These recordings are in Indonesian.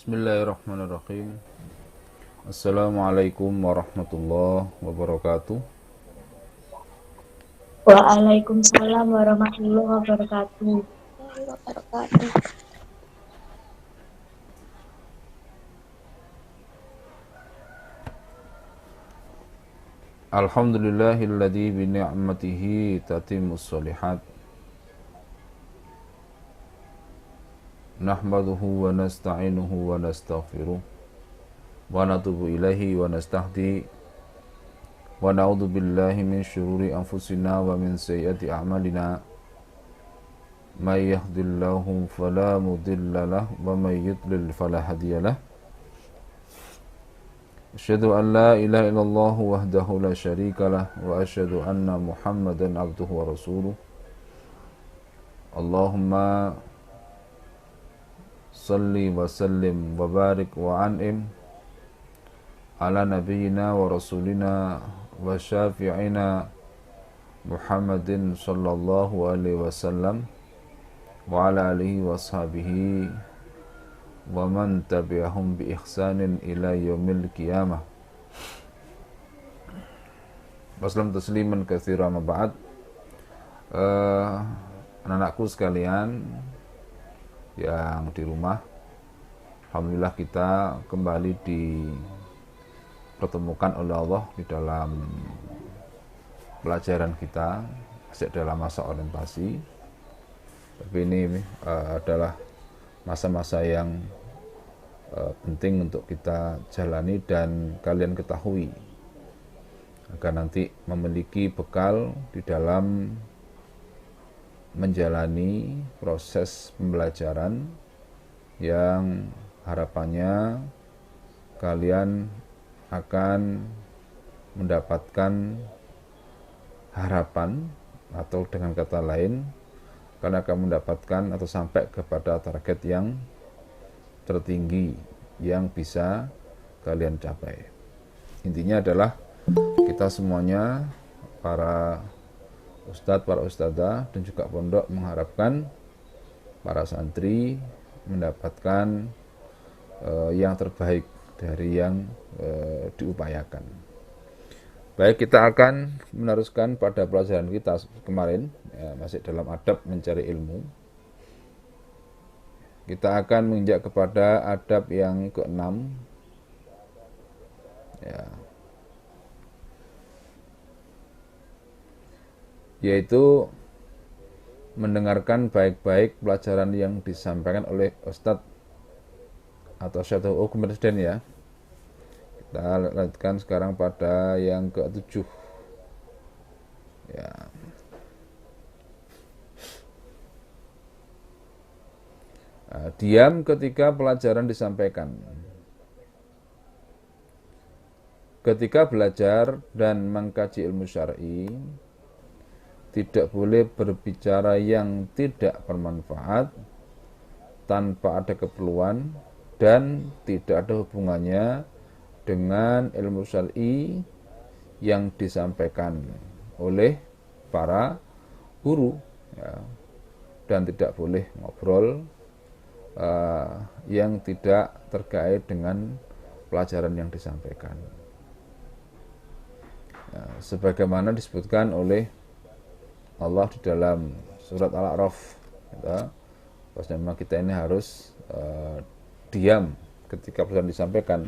Bismillahirrahmanirrahim. Assalamualaikum warahmatullahi wabarakatuh. Waalaikumsalam warahmatullahi wabarakatuh. Alhamdulillahilladzi bi ni'matihi tatimmus shalihat. Nahmaduhu wa nasta'inuhu wa nastaghfiruh wa natubu ilaihi wa nastahdi wa na'udzu billahi min syururi anfusina wa min sayyiati a'malina. May yahdihillahu fala mudilla lahu wa may yudlil fala hadiyalah. Asyhadu an la ilaha illallah wahdahu la syarikalah wa asyhadu anna Muhammadan abduhu wa rasuluh. Allahumma salli wa sallim wa barik wa an'im ala nabiyyina wa rasulina wa syafi'ina Muhammadin sallallahu alaihi wasallam wa ala alihi wa ashabihi wa man tabi'ahum bi ihsanin ila yaumil qiyamah. Wassalam tasliman katsiran ma ba'd. Anak-anakku sekalian yang di rumah, alhamdulillah kita kembali dipertemukan oleh Allah di dalam pelajaran kita masih dalam masa orientasi. Tapi ini adalah masa-masa yang penting untuk kita jalani dan kalian ketahui agar nanti memiliki bekal di dalam menjalani proses pembelajaran yang harapannya kalian akan mendapatkan harapan, atau dengan kata lain kalian akan mendapatkan atau sampai kepada target yang tertinggi yang bisa kalian capai. Intinya adalah kita semuanya, para ustadz, para ustadzah, dan juga pondok mengharapkan para santri mendapatkan yang terbaik dari yang diupayakan. Baik, kita akan meneruskan pada pelajaran kita kemarin, masih dalam adab mencari ilmu. Kita akan menginjak kepada adab yang ke-6, yaitu mendengarkan baik-baik pelajaran yang disampaikan oleh Ustadz atau Syaikhul Hukum Presiden ya. Kita lanjutkan sekarang pada yang ke-7. Ya. Diam ketika pelajaran disampaikan. Ketika belajar dan mengkaji ilmu syar'i, tidak boleh berbicara yang tidak bermanfaat tanpa ada keperluan dan tidak ada hubungannya dengan ilmu syar'i yang disampaikan oleh para guru, ya. Dan tidak boleh ngobrol yang tidak terkait dengan pelajaran yang disampaikan, ya, sebagaimana disebutkan oleh Allah di dalam surat Al-A'raf, ya, bahwa memang kita ini harus diam ketika pelajaran disampaikan.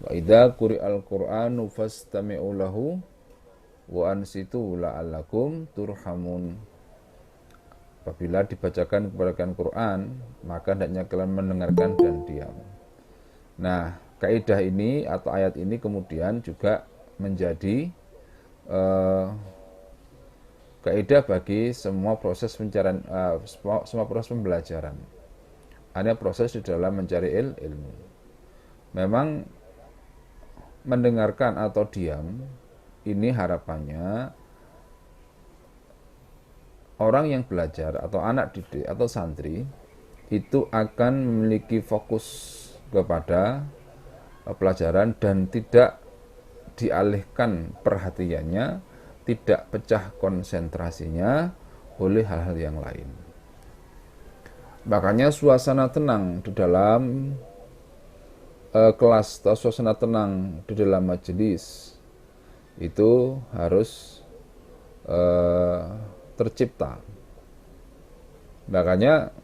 Wa idza quri'al Qur'anu fastami'u lahu wa ansitu la'allakum turhamun. Apabila dibacakan kepada kalian Quran, maka hendaknya kalian mendengarkan dan diam. Nah, kaidah ini atau ayat ini kemudian juga menjadi kaidah bagi semua proses pencarian, semua proses pembelajaran. Ada proses di dalam mencari ilmu. Memang mendengarkan atau diam ini harapannya orang yang belajar atau anak didik atau santri itu akan memiliki fokus kepada pelajaran dan tidak dialihkan perhatiannya, tidak pecah konsentrasinya oleh hal-hal yang lain. Makanya suasana tenang di dalam kelas atau suasana tenang di dalam majelis itu harus tercipta. Makanya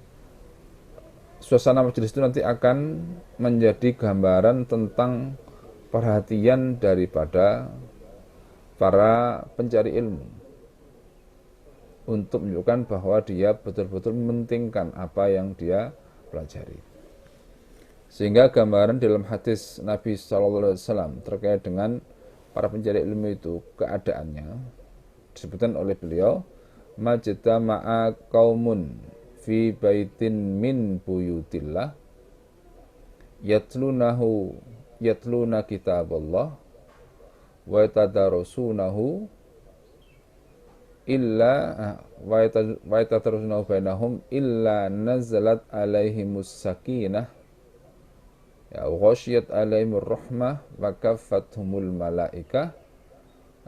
suasana majelis itu nanti akan menjadi gambaran tentang perhatian daripada para pencari ilmu untuk menunjukkan bahwa dia betul-betul mementingkan apa yang dia pelajari. Sehingga gambaran dalam hadis Nabi SAW terkait dengan para pencari ilmu itu keadaannya disebutkan oleh beliau, majtama'a qaumun fi baitin min buyutillah yatluna kitaballah wa yatadarasunahu illa wa yatadarasunahu bainahum illa nazalat alaihimus sakinah ya ghasyiyat alaihimur rahmah wa kaffathumul malaikah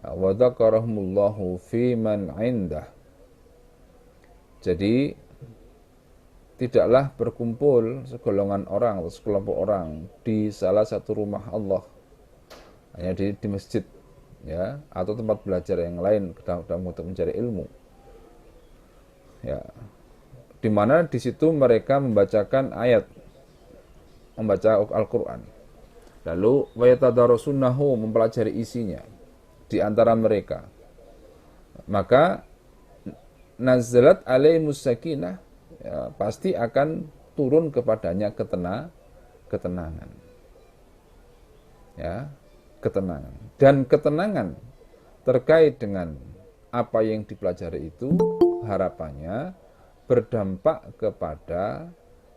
wa dzakarahumullahu fi man indah. Jadi tidaklah berkumpul segolongan orang atau sekelompok orang di salah satu rumah Allah, hanya di masjid ya, atau tempat belajar yang lain dalam untuk mencari ilmu ya, di mana di situ mereka membacakan ayat, membaca Al-Quran, lalu wa yatadarasunahu, mempelajari isinya di antara mereka, maka nazalat alaihimus sakinah, ya, pasti akan turun kepadanya ketenangan ya, ketenangan. Dan ketenangan terkait dengan apa yang dipelajari itu harapannya berdampak kepada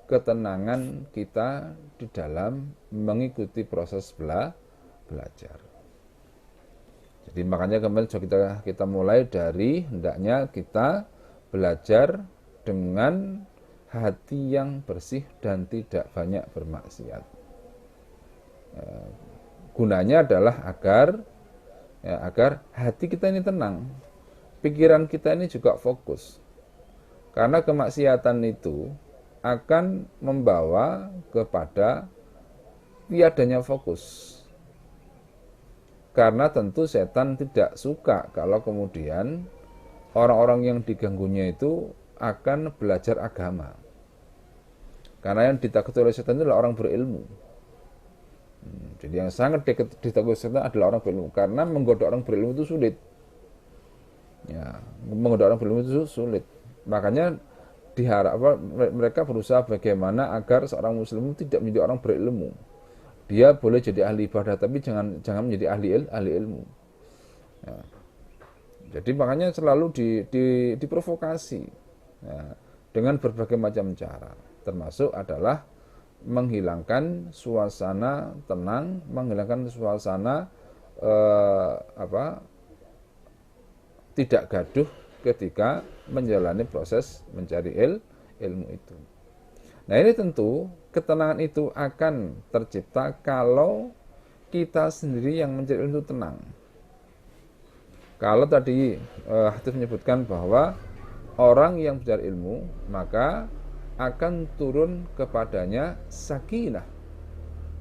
ketenangan kita di dalam mengikuti proses belajar. Jadi makanya kemarin kita mulai dari hendaknya kita belajar dengan hati yang bersih dan tidak banyak bermaksiat. Gunanya adalah agar hati kita ini tenang, pikiran kita ini juga fokus. Karena kemaksiatan itu akan membawa kepada tiadanya fokus. Karena tentu setan tidak suka kalau kemudian orang-orang yang diganggunya itu akan belajar agama. Karena yang ditakuti oleh setan itu adalah orang berilmu. Jadi yang sangat ditakuti setan adalah orang berilmu, karena menggoda orang berilmu itu sulit. Ya, menggoda orang berilmu itu sulit. Makanya mereka berusaha bagaimana agar seorang muslim tidak menjadi orang berilmu. Dia boleh jadi ahli ibadah, tapi jangan menjadi ahli ilmu. Ya. Jadi makanya selalu diprovokasi ya, dengan berbagai macam cara, termasuk adalah menghilangkan suasana tenang, menghilangkan suasana tidak gaduh ketika menjalani proses mencari ilmu itu. Nah, ini tentu ketenangan itu akan tercipta kalau kita sendiri yang mencari ilmu itu tenang. Kalau tadi hadis menyebutkan bahwa orang yang mencari ilmu maka akan turun kepadanya sakinah,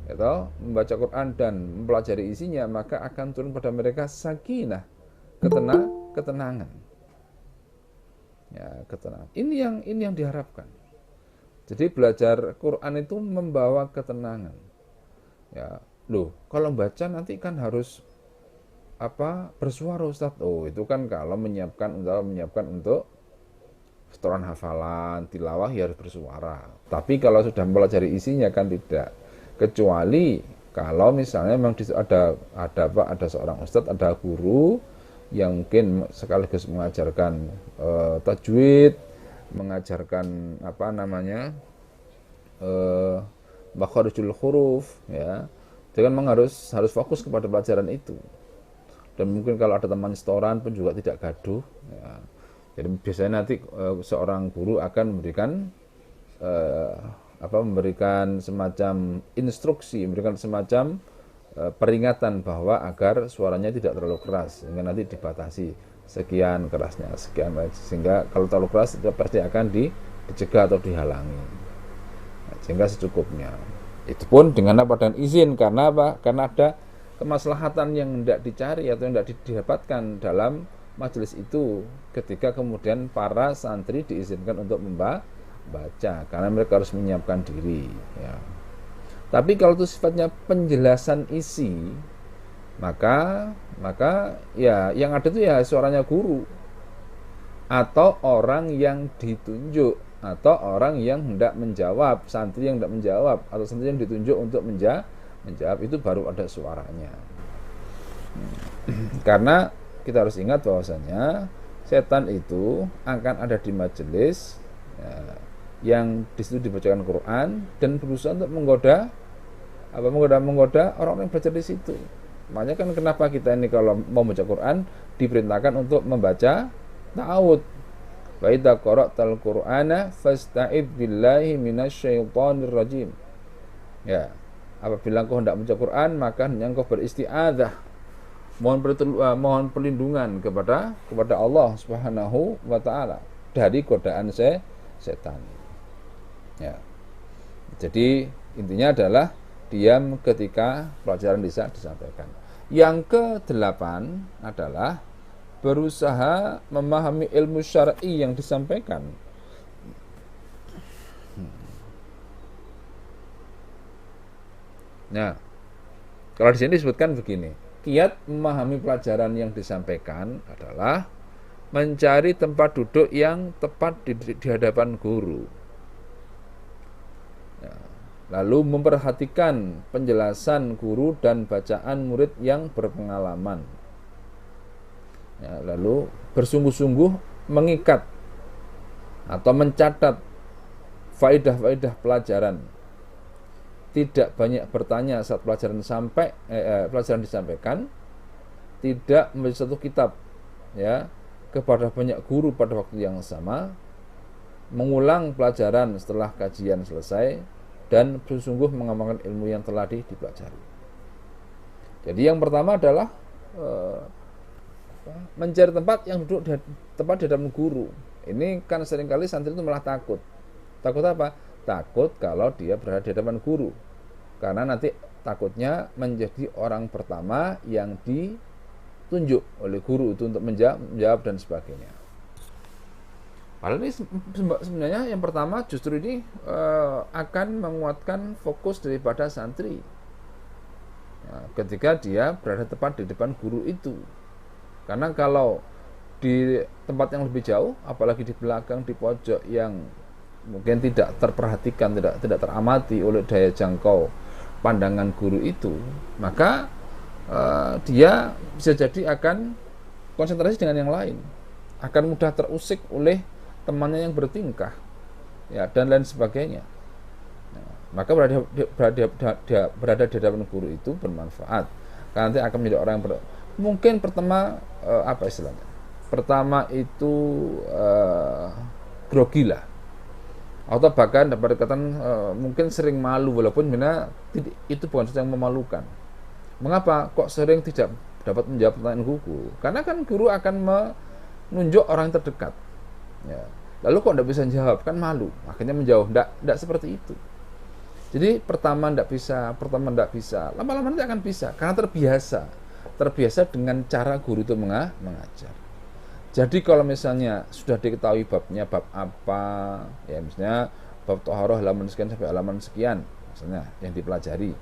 atau membaca Quran dan mempelajari isinya, maka akan turun pada mereka sakinah, ketenangan. Ya, ketenangan. Ini yang diharapkan. Jadi belajar Quran itu membawa ketenangan. Ya, kalau baca nanti kan harus bersuara Ustaz. Oh, itu kan kalau menyiapkan untuk setoran hafalan, tilawah ya harus bersuara. Tapi kalau sudah mempelajari isinya kan tidak. Kecuali kalau misalnya memang ada seorang ustadz, ada guru yang mungkin sekaligus mengajarkan tajwid, mengajarkan makharijul huruf ya. Jadi kan memang harus fokus kepada pelajaran itu. Dan mungkin kalau ada teman setoran pun juga tidak gaduh ya. Jadi biasanya nanti seorang guru akan memberikan semacam instruksi, memberikan semacam peringatan bahwa agar suaranya tidak terlalu keras, sehingga nanti dibatasi sekian kerasnya, sehingga kalau terlalu keras itu pasti akan dicegah atau dihalangi. Nah, sehingga secukupnya. Itu pun dengan apa? Dengan izin. Karena apa? Karena ada kemaslahatan yang tidak dicari atau yang tidak didapatkan dalam majelis itu, ketika kemudian para santri diizinkan untuk membaca, karena mereka harus menyiapkan diri, ya. Tapi kalau itu sifatnya penjelasan isi, maka ya yang ada itu ya suaranya guru atau orang yang ditunjuk atau orang yang hendak menjawab, santri yang hendak menjawab atau santri yang ditunjuk untuk menjawab, itu baru ada suaranya. Karena kita harus ingat bahwasanya setan itu akan ada di majelis, ya, yang di situ dibacakan Quran dan berusaha untuk menggoda orang-orang yang belajar di situ. Makanya kan kenapa kita ini kalau mau baca Quran diperintahkan untuk membaca ta'awud. Wa idza qara'tal Qur'ana fasta'id billahi minasyaitonir rajim. Ya, apabila engkau hendak membaca Quran, maka engkau beristiadzah, mohon perlindungan kepada Allah Subhanahu wa taala dari godaan setan. Ya. Jadi intinya adalah diam ketika pelajaran disampaikan. Yang ke-8 adalah berusaha memahami ilmu syar'i yang disampaikan. Nah, kalau di sini disebutkan begini, kiat memahami pelajaran yang disampaikan adalah mencari tempat duduk yang tepat di hadapan guru. Ya, lalu memperhatikan penjelasan guru dan bacaan murid yang berpengalaman. Ya, lalu bersungguh-sungguh mengikat atau mencatat faedah-faedah pelajaran. Tidak banyak bertanya saat pelajaran disampaikan, tidak membaca satu kitab, ya, kepada banyak guru pada waktu yang sama, mengulang pelajaran setelah kajian selesai, dan bersungguh mengamalkan ilmu yang telah dipelajari. Jadi yang pertama adalah mencari tempat yang duduk tepat di hadapan guru. Ini kan seringkali santri itu malah takut. Takut apa? Takut kalau dia berada di hadapan guru, karena nanti takutnya menjadi orang pertama yang ditunjuk oleh guru itu untuk menjawab dan sebagainya. Padahal ini sebenarnya yang pertama justru ini akan menguatkan fokus daripada santri, ya, ketika dia berada tepat di depan guru itu. Karena kalau di tempat yang lebih jauh, apalagi di belakang, di pojok yang mungkin tidak terperhatikan, tidak teramati oleh daya jangkau pandangan guru itu, maka dia bisa jadi akan konsentrasi dengan yang lain, akan mudah terusik oleh temannya yang bertingkah, ya, dan lain sebagainya. Nah, maka berada di hadapan guru itu bermanfaat, karena nanti akan menjadi orang yang mungkin pertama apa istilahnya? Pertama itu grogi lah, atau bahkan dapat dikatakan mungkin sering malu, walaupun sebenarnya itu bukan sesuatu yang memalukan. Mengapa kok sering tidak dapat menjawab pertanyaan guru? Karena kan guru akan menunjuk orang yang terdekat, ya. Lalu kok tidak bisa menjawab, kan malu, akhirnya menjauh. Tidak seperti itu. Jadi pertama tidak bisa, lama-lama nanti akan bisa, karena terbiasa dengan cara guru itu mengajar. Jadi kalau misalnya sudah diketahui babnya, bab apa, ya misalnya bab thaharah halaman sekian sampai halaman sekian, misalnya yang dipelajari,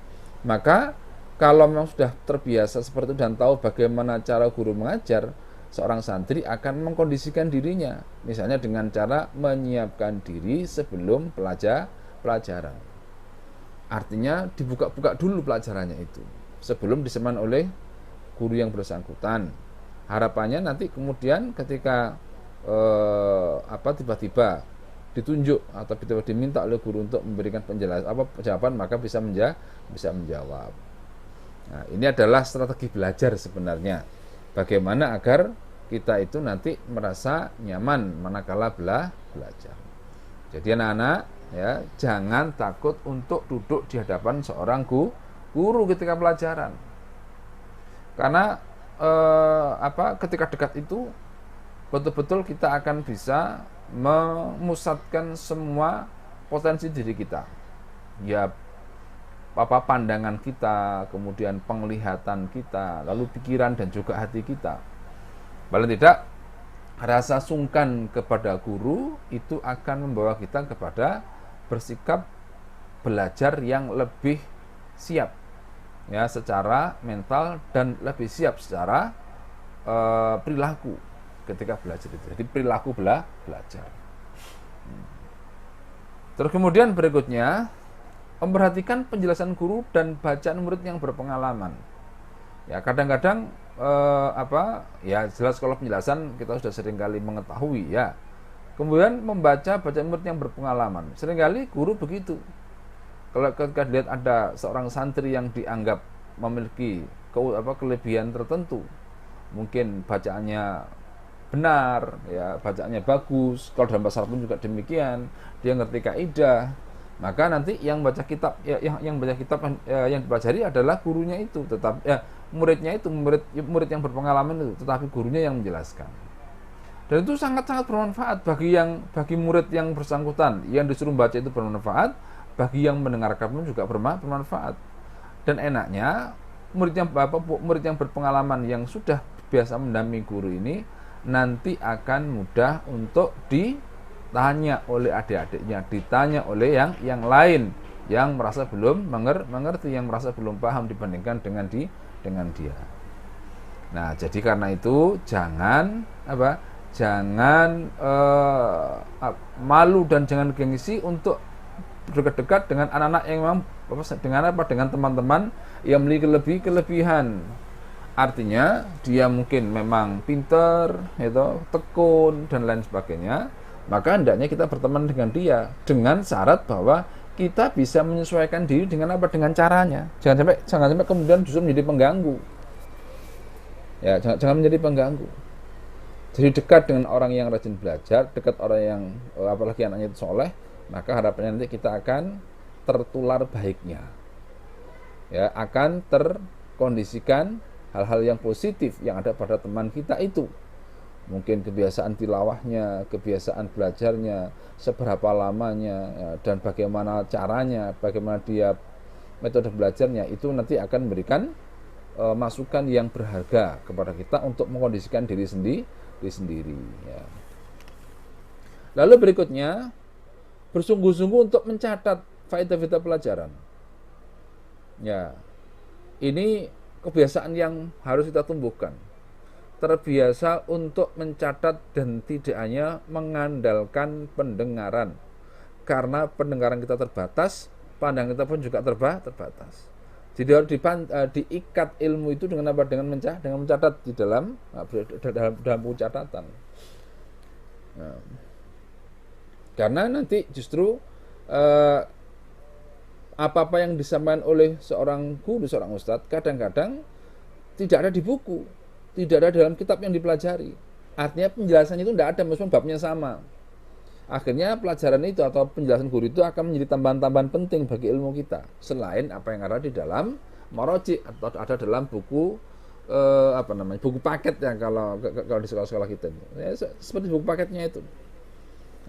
maka kalau memang sudah terbiasa seperti itu dan tahu bagaimana cara guru mengajar, seorang santri akan mengkondisikan dirinya, misalnya dengan cara menyiapkan diri sebelum pelajaran. Artinya dibuka-buka dulu pelajarannya itu sebelum diseman oleh guru yang bersangkutan. Harapannya nanti kemudian ketika tiba-tiba ditunjuk atau tiba-tiba diminta oleh guru untuk memberikan jawaban, maka bisa menjawab. Nah, ini adalah strategi belajar sebenarnya. Bagaimana agar kita itu nanti merasa nyaman manakala belajar. Jadi anak-anak, ya, jangan takut untuk duduk di hadapan seorang guru ketika pelajaran. Karena ketika dekat itu betul-betul kita akan bisa memusatkan semua potensi diri kita. Ya, pandangan kita, kemudian penglihatan kita, lalu pikiran dan juga hati kita. Paling tidak, rasa sungkan kepada guru itu akan membawa kita kepada bersikap belajar yang lebih siap, ya, secara mental, dan lebih siap secara perilaku ketika belajar itu. Jadi perilaku belajar. Terus kemudian berikutnya, memperhatikan penjelasan guru dan bacaan murid yang berpengalaman. Ya, kadang-kadang ya jelas kalau penjelasan kita sudah seringkali mengetahui, ya. Kemudian membaca bacaan murid yang berpengalaman. Seringkali guru begitu. Kalau ketika lihat ada seorang santri yang dianggap memiliki kelebihan tertentu, mungkin bacaannya benar, ya, bacaannya bagus, kalau dalam bahasa Arab pun juga demikian, dia ngerti kaidah, maka nanti yang baca kitab, yang baca kitab yang dipelajari adalah gurunya itu, tetap ya muridnya itu, murid yang berpengalaman itu, tetapi gurunya yang menjelaskan. Dan itu sangat-sangat bermanfaat bagi murid yang bersangkutan, yang disuruh baca itu bermanfaat, bagi yang mendengarkan pun juga bermanfaat. Dan enaknya murid yang berpengalaman yang sudah biasa mendampingi guru ini nanti akan mudah untuk ditanya oleh adik-adiknya, ditanya oleh yang lain yang merasa belum mengerti, yang merasa belum paham dibandingkan dengan dia. Nah, jadi karena itu jangan malu dan jangan gengsi untuk dekat-dekat dengan anak-anak yang memang dengan teman-teman yang memiliki kelebihan. Artinya dia mungkin memang pinter, tekun dan lain sebagainya, maka hendaknya kita berteman dengan dia dengan syarat bahwa kita bisa menyesuaikan diri dengan caranya. Jangan sampai kemudian justru menjadi pengganggu. Ya, jangan menjadi pengganggu. Jadi dekat dengan orang yang rajin belajar, dekat orang yang apalagi anaknya itu soleh, maka harapannya nanti kita akan tertular baiknya. Ya, akan terkondisikan hal-hal yang positif yang ada pada teman kita itu. Mungkin kebiasaan tilawahnya, kebiasaan belajarnya, seberapa lamanya, ya, dan bagaimana caranya, bagaimana dia metode belajarnya, itu nanti akan memberikan masukan yang berharga kepada kita untuk mengkondisikan diri sendiri. Ya. Lalu berikutnya, bersungguh-sungguh untuk mencatat faedah-faedah pelajaran. Ya, ini kebiasaan yang harus kita tumbuhkan. Terbiasa untuk mencatat dan tidak hanya mengandalkan pendengaran. Karena pendengaran kita terbatas, pandangan kita pun juga terbatas. Jadi harus diikat ilmu itu dengan apa? Dengan mencatat di dalam buku catatan. Nah, karena nanti justru apa-apa yang disampaikan oleh seorang guru, seorang ustadz, kadang-kadang tidak ada di buku, tidak ada dalam kitab yang dipelajari. Artinya penjelasannya itu tidak ada, meskipun babnya sama. Akhirnya pelajaran itu atau penjelasan guru itu akan menjadi tambahan-tambahan penting bagi ilmu kita, selain apa yang ada di dalam maroji atau ada dalam buku buku paket yang kalau di sekolah-sekolah kita, ya, seperti buku paketnya itu.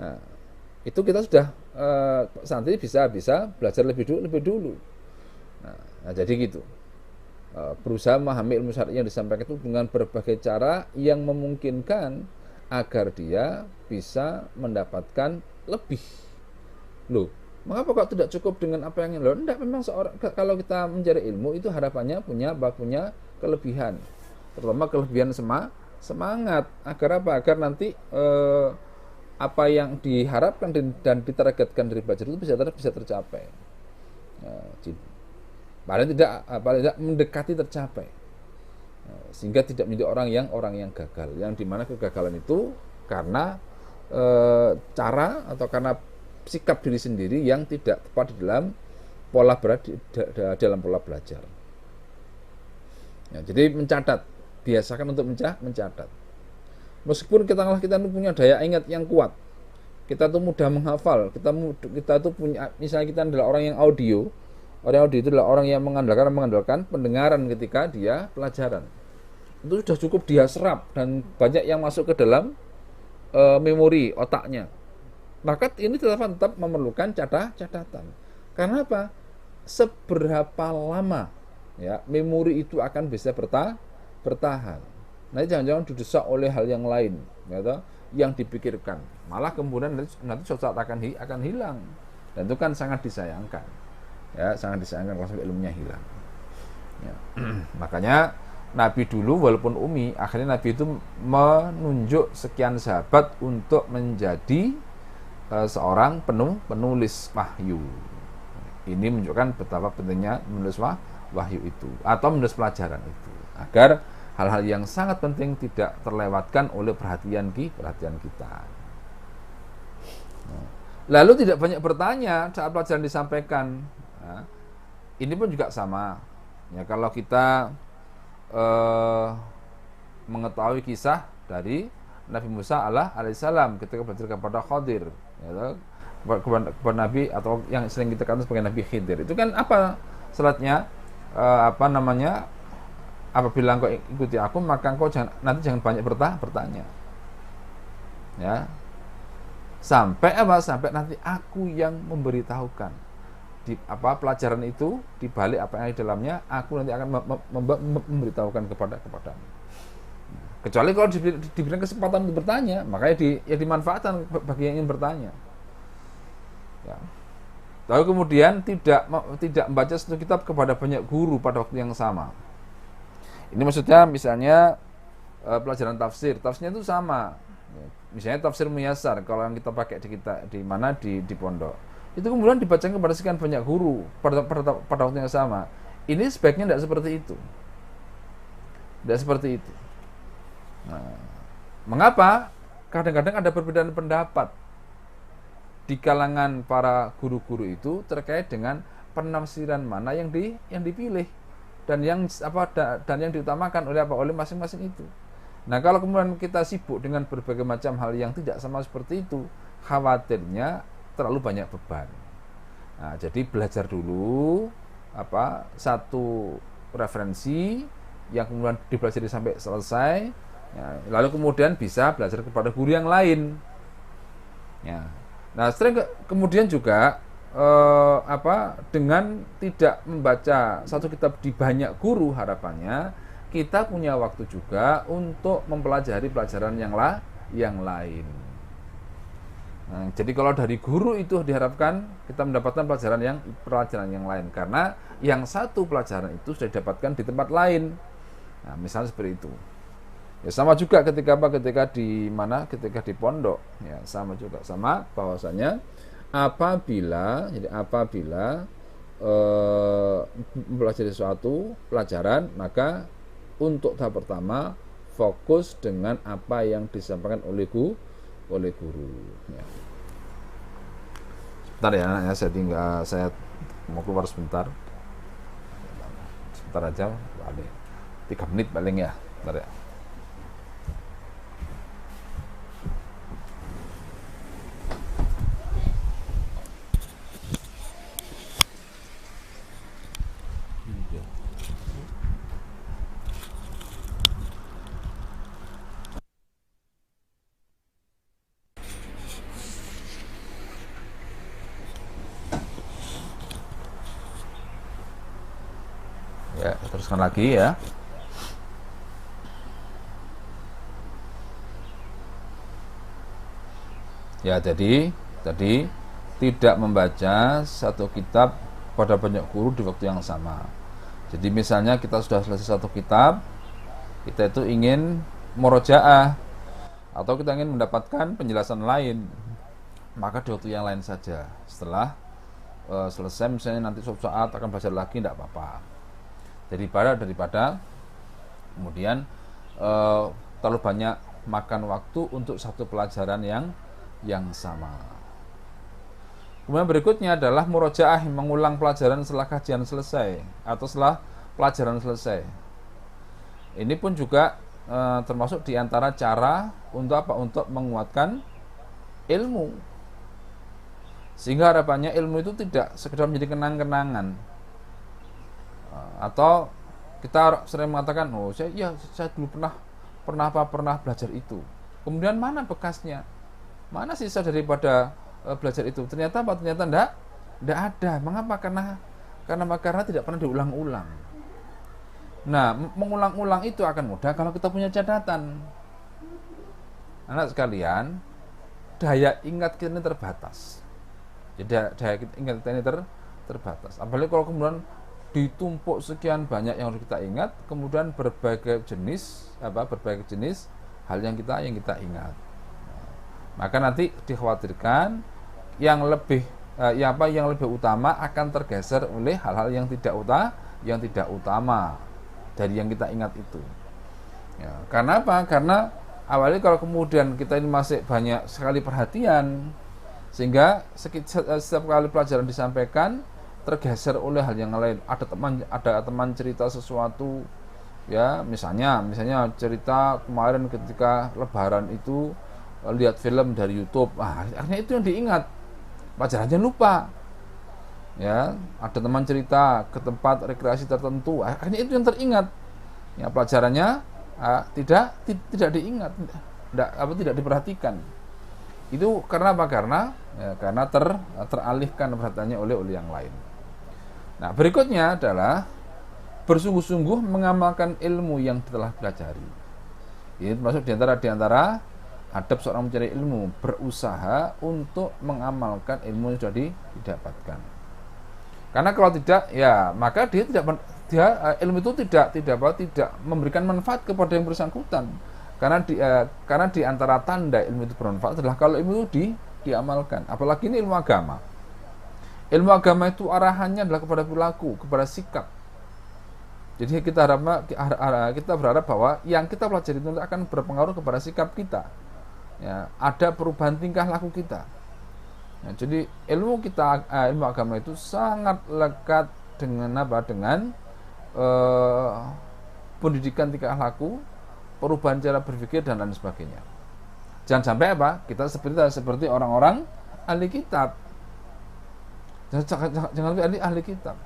Nah, itu kita sudah santri bisa belajar lebih dulu. Nah, jadi gitu. Berusaha memahami ilmu syar'i yang disampaikan itu dengan berbagai cara yang memungkinkan agar dia bisa mendapatkan lebih. Loh, mengapa kok tidak cukup dengan apa yang lain? Tidak, memang kalau kita mencari ilmu itu harapannya punya kelebihan, terutama kelebihan semangat. Agar apa? Agar nanti apa yang diharapkan dan ditargetkan dari belajar itu bisa tercapai. Paling tidak mendekati tercapai. Sehingga tidak menjadi orang yang gagal, yang dimana kegagalan itu karena cara atau karena sikap diri sendiri yang tidak tepat di dalam pola belajar. Ya, jadi mencatat, biasakan untuk mencatat. Meskipun kita punya daya ingat yang kuat, kita tuh mudah menghafal, kita tuh punya, misalnya kita adalah orang audio itu adalah orang yang mengandalkan pendengaran ketika dia pelajaran. Itu sudah cukup dia serap dan banyak yang masuk ke dalam memori otaknya, maka ini tetap memerlukan catatan. Karena apa? Seberapa lama ya memori itu akan bisa bertahan. Nah, jangan-jangan didesak oleh hal yang lain, ya, yang dipikirkan, malah kemudian nanti suatu saat akan hilang, dan itu kan sangat disayangkan, ya, sangat disayangkan kalau sampai ilmunya hilang. Ya. Makanya Nabi dulu walaupun umi, akhirnya Nabi itu menunjuk sekian sahabat untuk menjadi seorang penulis wahyu. Ini menunjukkan betapa pentingnya menulis wahyu itu atau menulis pelajaran itu, agar hal-hal yang sangat penting tidak terlewatkan oleh perhatian kita. Lalu tidak banyak bertanya saat pelajaran disampaikan. Nah, ini pun juga sama. Ya, kalau kita mengetahui kisah dari Nabi Musa alaihissalam ketika belajar kepada Khadir, ya, kepada Nabi atau yang sering kita kenal sebagai Nabi Khidir, itu kan apa selatnya, apabila engkau ikuti aku maka engkau jangan banyak bertanya, ya, sampai nanti aku yang memberitahukan di pelajaran itu, di balik apa yang di dalamnya, aku nanti akan memberitahukan kepadamu. Kecuali kalau diberikan kesempatan untuk bertanya, makanya dimanfaatkan bagi yang ingin bertanya. Ya. Lalu kemudian tidak membaca satu kitab kepada banyak guru pada waktu yang sama. Ini maksudnya misalnya pelajaran tafsirnya itu sama. Misalnya tafsir Muyassar, kalau yang kita pakai di pondok, itu kemudian dibacakan kepada sekian banyak guru pada waktu yang sama. Ini sebaiknya tidak seperti itu. Nah, mengapa? Kadang-kadang ada perbedaan pendapat di kalangan para guru-guru itu terkait dengan penafsiran mana yang dipilih dan yang diutamakan oleh masing-masing itu. Nah, kalau kemudian kita sibuk dengan berbagai macam hal yang tidak sama seperti itu, khawatirnya terlalu banyak beban. Nah, jadi belajar dulu satu referensi yang kemudian dipelajari sampai selesai, ya, lalu kemudian bisa belajar kepada guru yang lain. Ya. Nah, kemudian juga dengan tidak membaca satu kitab di banyak guru, harapannya kita punya waktu juga untuk mempelajari pelajaran yang lain. Nah, jadi kalau dari guru itu diharapkan kita mendapatkan pelajaran yang lain, karena yang satu pelajaran itu sudah didapatkan di tempat lain. Nah, misalnya seperti itu. Ya, sama juga ketika di pondok, ya, sama bahwasanya apabila mempelajari suatu pelajaran, maka untuk tahap pertama fokus dengan apa yang disampaikan oleh guru. Ya. Sebentar ya, anak, saya mau keluar sebentar aja, 3 menit paling ya, sebentar ya. Ya, teruskan lagi ya. Ya, jadi tadi tidak membaca satu kitab pada banyak guru di waktu yang sama. Jadi misalnya kita sudah selesai satu kitab, kita itu ingin murojaah atau kita ingin mendapatkan penjelasan lain, maka di waktu yang lain saja. Setelah selesai, misalnya nanti suatu saat akan belajar lagi, tidak apa-apa. Daripada kemudian terlalu banyak makan waktu untuk satu pelajaran yang sama. Kemudian berikutnya adalah murojaah, mengulang pelajaran setelah kajian selesai atau setelah pelajaran selesai. Ini pun juga termasuk diantara cara untuk menguatkan ilmu, sehingga harapannya ilmu itu tidak sekedar menjadi kenang-kenangan. Atau kita sering mengatakan, saya dulu pernah belajar itu, kemudian mana bekasnya, mana sisa daripada belajar itu? Ternyata apa? Ternyata enggak ada. Mengapa? Karena tidak pernah diulang-ulang. Nah, mengulang-ulang itu akan mudah kalau kita punya catatan. Anak sekalian, daya ingat kita ini terbatas. Jadi daya ingat kita ini terbatas. Apalagi kalau kemudian ditumpuk sekian banyak yang harus kita ingat, kemudian berbagai jenis hal yang kita ingat. Maka nanti dikhawatirkan yang lebih utama akan tergeser oleh hal-hal yang tidak utama dari yang kita ingat itu. Ya, karena apa? Karena awalnya kalau kemudian kita ini masih banyak sekali perhatian, sehingga setiap kali pelajaran disampaikan tergeser oleh hal yang lain. Ada teman cerita sesuatu, ya misalnya cerita kemarin ketika Lebaran itu lihat film dari YouTube, akhirnya itu yang diingat, pelajarannya lupa. Ya, ada teman cerita ke tempat rekreasi tertentu, akhirnya itu yang teringat. Ya, pelajarannya tidak diingat, tidak diperhatikan. Itu karena apa? Karena teralihkan perhatiannya oleh yang lain. Nah, berikutnya adalah bersungguh-sungguh mengamalkan ilmu yang telah pelajari. Ini termasuk diantara adab seorang mencari ilmu, berusaha untuk mengamalkan ilmu yang sudah didapatkan. Karena kalau tidak, ya maka ilmu itu tidak memberikan manfaat kepada yang bersangkutan. Karena di antara tanda ilmu itu bermanfaat adalah kalau ilmu itu diamalkan. Apalagi ini ilmu agama. Ilmu agama itu arahannya adalah kepada perilaku, kepada sikap. Jadi kita berharap bahwa yang kita pelajari itu akan berpengaruh kepada sikap kita. Ya, ada perubahan tingkah laku kita. Ya, jadi ilmu agama itu sangat lekat dengan pendidikan tingkah laku, perubahan cara berpikir dan lain sebagainya. Jangan sampai kita seperti orang-orang ahli kitab. Jangan lupa ahli kitab.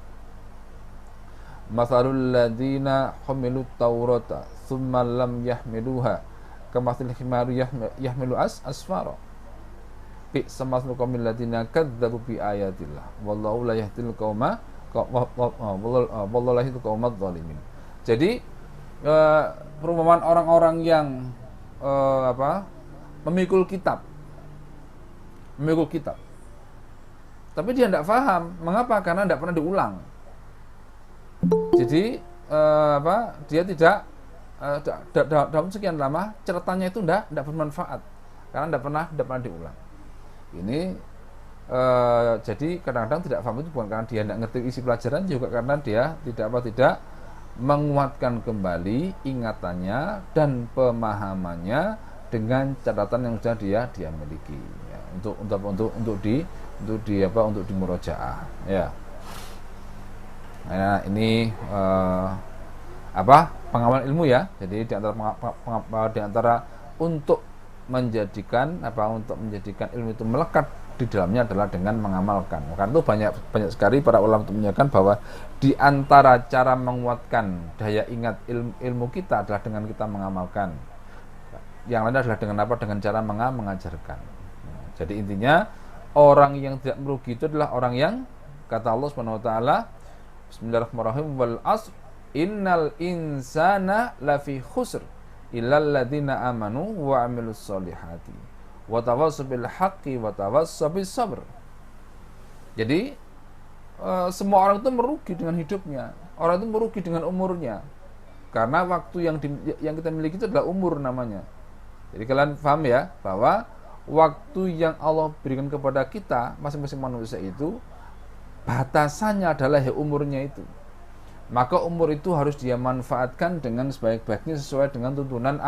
Mathalul ladzina humilut taurata tsumma lam yahmiluha kamathil himari yahmilu asfara. Bi samathul qaumil ladzina kadzdzabu bi ayatillah wallahu la yahdil qauma wallahu la yahdil qaumadz zalimin. Jadi perumpamaan orang-orang yang memikul kitab, tapi dia tidak paham. Mengapa? Karena tidak pernah diulang. Jadi dia tidak dalam sekian lama catatannya itu tidak bermanfaat karena tidak pernah diulang. Ini jadi kadang-kadang tidak paham itu bukan karena dia tidak ngerti isi pelajaran, juga karena dia tidak menguatkan kembali ingatannya dan pemahamannya dengan catatan yang sudah dia miliki, ya, untuk di murojaah, ya. Nah, ini pengawalan ilmu, ya. Jadi di antara untuk menjadikan ilmu itu melekat di dalamnya adalah dengan mengamalkan. Karena itu banyak sekali para ulama untuk menyatakan bahwa di antara cara menguatkan daya ingat ilmu kita adalah dengan kita mengamalkan. Yang lain adalah dengan cara mengajarkan. Jadi intinya orang yang tidak merugi itu adalah orang yang, kata Allah Subhanahu wa taala, Bismillahirrahmanirrahim, wal asr innal insana lafi khusr illal ladzina amanu wa amilus solihati wa tawassaw bil haqqi wa tawassaw bis sabr. Jadi semua orang itu merugi dengan hidupnya. Orang itu merugi dengan umurnya. Karena waktu yang kita miliki itu adalah umur namanya. Jadi kalian paham, ya, bahwa waktu yang Allah berikan kepada kita masing-masing manusia itu batasannya adalah umurnya itu. Maka umur itu harus dia manfaatkan dengan sebaik-baiknya sesuai dengan tuntunan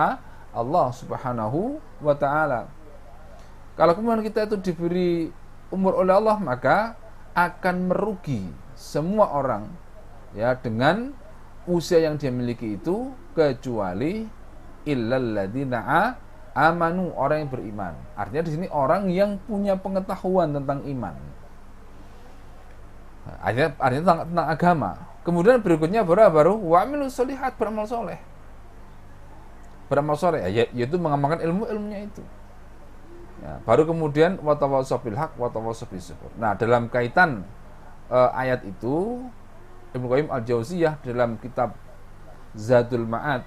Allah Subhanahu wa taala. Kalau kemudian kita itu diberi umur oleh Allah, maka akan merugi semua orang, ya, dengan usia yang dia miliki itu, kecuali illal ladzina amanu, orang yang beriman. Artinya di sini orang yang punya pengetahuan tentang iman. Artinya tentang agama. Kemudian berikutnya baru wa amilus solihat, beramal soleh. beramal soleh, yaitu mengamalkan ilmunya itu. Ya, baru kemudian watawassaw bil haq watawassaw bis sabr. Nah, dalam kaitan ayat itu Ibnu Qayyim Al-Jauziyah dalam kitab Zadul Ma'ad,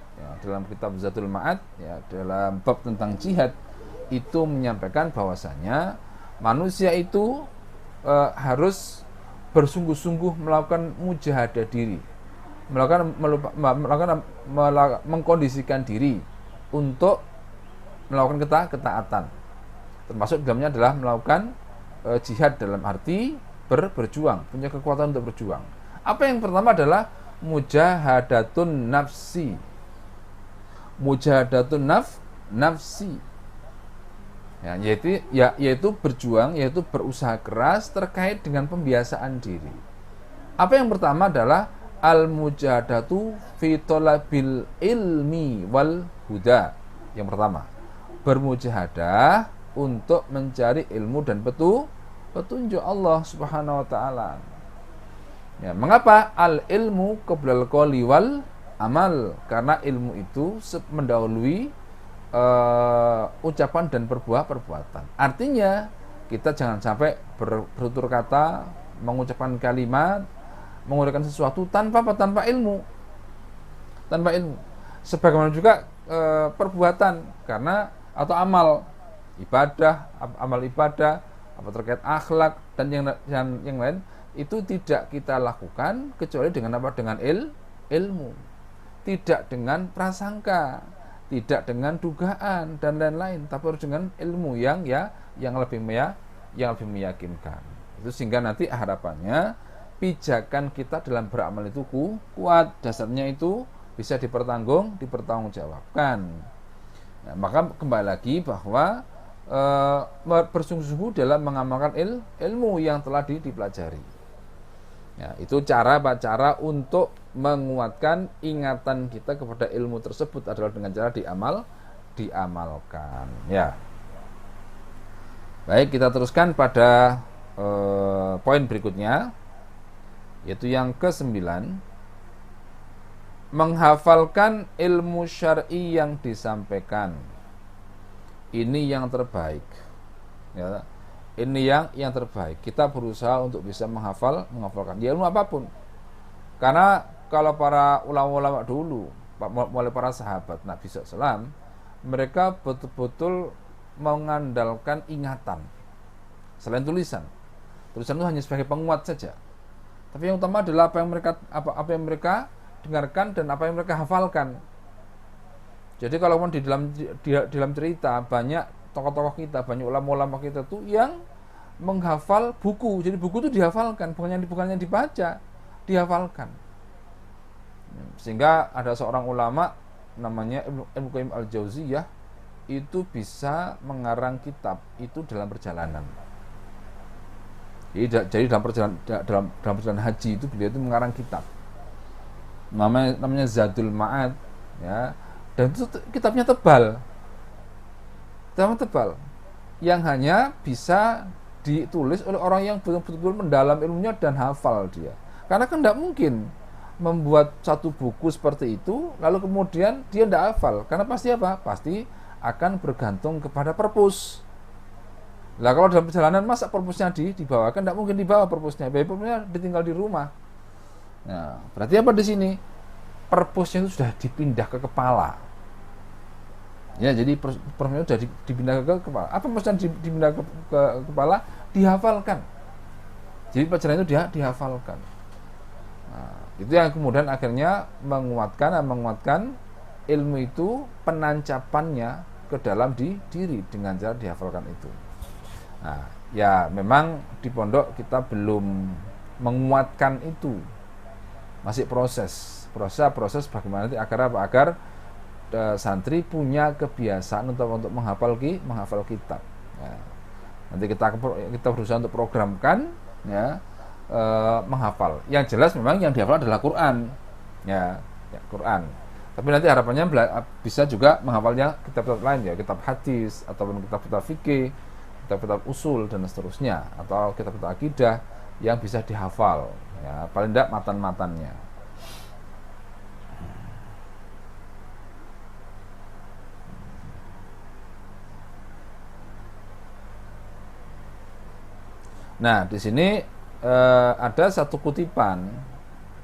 ya, dalam bab tentang jihad itu menyampaikan bahwasanya manusia itu harus bersungguh-sungguh melakukan mujahadah diri, mengkondisikan diri untuk melakukan ketaatan. Termasuk dalamnya adalah melakukan jihad dalam arti berjuang, punya kekuatan untuk berjuang. Apa yang pertama adalah mujahadatun nafsi. Mujahadatun nafsi. Ya, yaitu berjuang, yaitu berusaha keras terkait dengan pembiasaan diri. Apa yang pertama adalah al-mujahadatu fi talabil ilmi wal huda. Yang pertama, bermujahadah untuk mencari ilmu dan petunjuk Allah Subhanahu wa taala. Ya, mengapa al ilmu qablal qouli wal amal? Karena ilmu itu mendahului ucapan dan perbuatan. Artinya kita jangan sampai bertutur kata, mengucapkan kalimat, menguraikan sesuatu tanpa ilmu. Tanpa ilmu. Sebagaimana juga perbuatan atau amal ibadah, apa terkait akhlak dan yang lain itu tidak kita lakukan kecuali dengan apa? Dengan ilmu. Tidak dengan prasangka, tidak dengan dugaan dan lain-lain, tapi harus dengan ilmu yang lebih meyakinkan. Itu sehingga nanti harapannya pijakan kita dalam beramal itu kuat, dasarnya itu bisa dipertanggungjawabkan. Nah, maka kembali lagi bahwa bersungguh-sungguh dalam mengamalkan ilmu yang telah dipelajari. Ya, itu cara untuk menguatkan ingatan kita kepada ilmu tersebut adalah dengan cara diamalkan. Ya. Baik, kita teruskan pada poin berikutnya, yaitu yang ke-9, menghafalkan ilmu syar'i yang disampaikan. Ini yang terbaik, ya. Ini yang terbaik. Kita berusaha untuk bisa menghafalkan ilmu apapun. Karena kalau para ulama-ulama dulu, mulai para sahabat Nabi SAW, mereka betul-betul mengandalkan ingatan selain tulisan. Tulisan itu hanya sebagai penguat saja. Tapi yang utama adalah apa yang mereka dengarkan dan apa yang mereka hafalkan. Jadi kalau di dalam cerita banyak tokoh-tokoh kita, banyak ulama-ulama kita tuh yang menghafal buku. Jadi buku itu dihafalkan, bukannya dibaca, dihafalkan. Sehingga ada seorang ulama namanya Ibnu Qayyim Al-Jauziyah itu bisa mengarang kitab itu dalam perjalanan. Jadi dalam perjalanan haji itu beliau itu mengarang kitab. Namanya Zadul Ma'ad, ya. Dan itu kitabnya tebal, yang hanya bisa ditulis oleh orang yang betul-betul mendalam ilmunya dan hafal dia. Karena kan tidak mungkin membuat satu buku seperti itu lalu kemudian dia tidak hafal, karena pasti apa? Pasti akan bergantung kepada perpus. Lah kalau dalam perjalanan masa perpusnya dibawakan? Tidak mungkin dibawa perpusnya. Perpusnya ditinggal di rumah. Nah, berarti apa di sini? Perpusnya itu sudah dipindah ke kepala. Ya, jadi perpusnya sudah dipindah ke kepala. Apa maksudnya dipindah ke kepala? Dihafalkan. Jadi perjalanan itu dihafalkan. Nah, itu yang kemudian akhirnya menguatkan ilmu itu, penancapannya ke dalam diri dengan cara dihafalkan itu. Nah, ya memang di pondok kita belum menguatkan itu, masih proses bagaimana nanti agar santri punya kebiasaan untuk menghafal kitab. Ya. Nanti kita berusaha untuk programkan, ya, menghafal. Yang jelas memang yang dihafal adalah Quran, ya Quran. Tapi nanti harapannya bisa juga menghafalnya kitab-kitab lain, ya, kitab hadis ataupun kitab-kitab fikih, kitab-kitab usul dan seterusnya, atau kitab-kitab akidah yang bisa dihafal, ya, paling tidak matan-matannya. Nah, di sini ada satu kutipan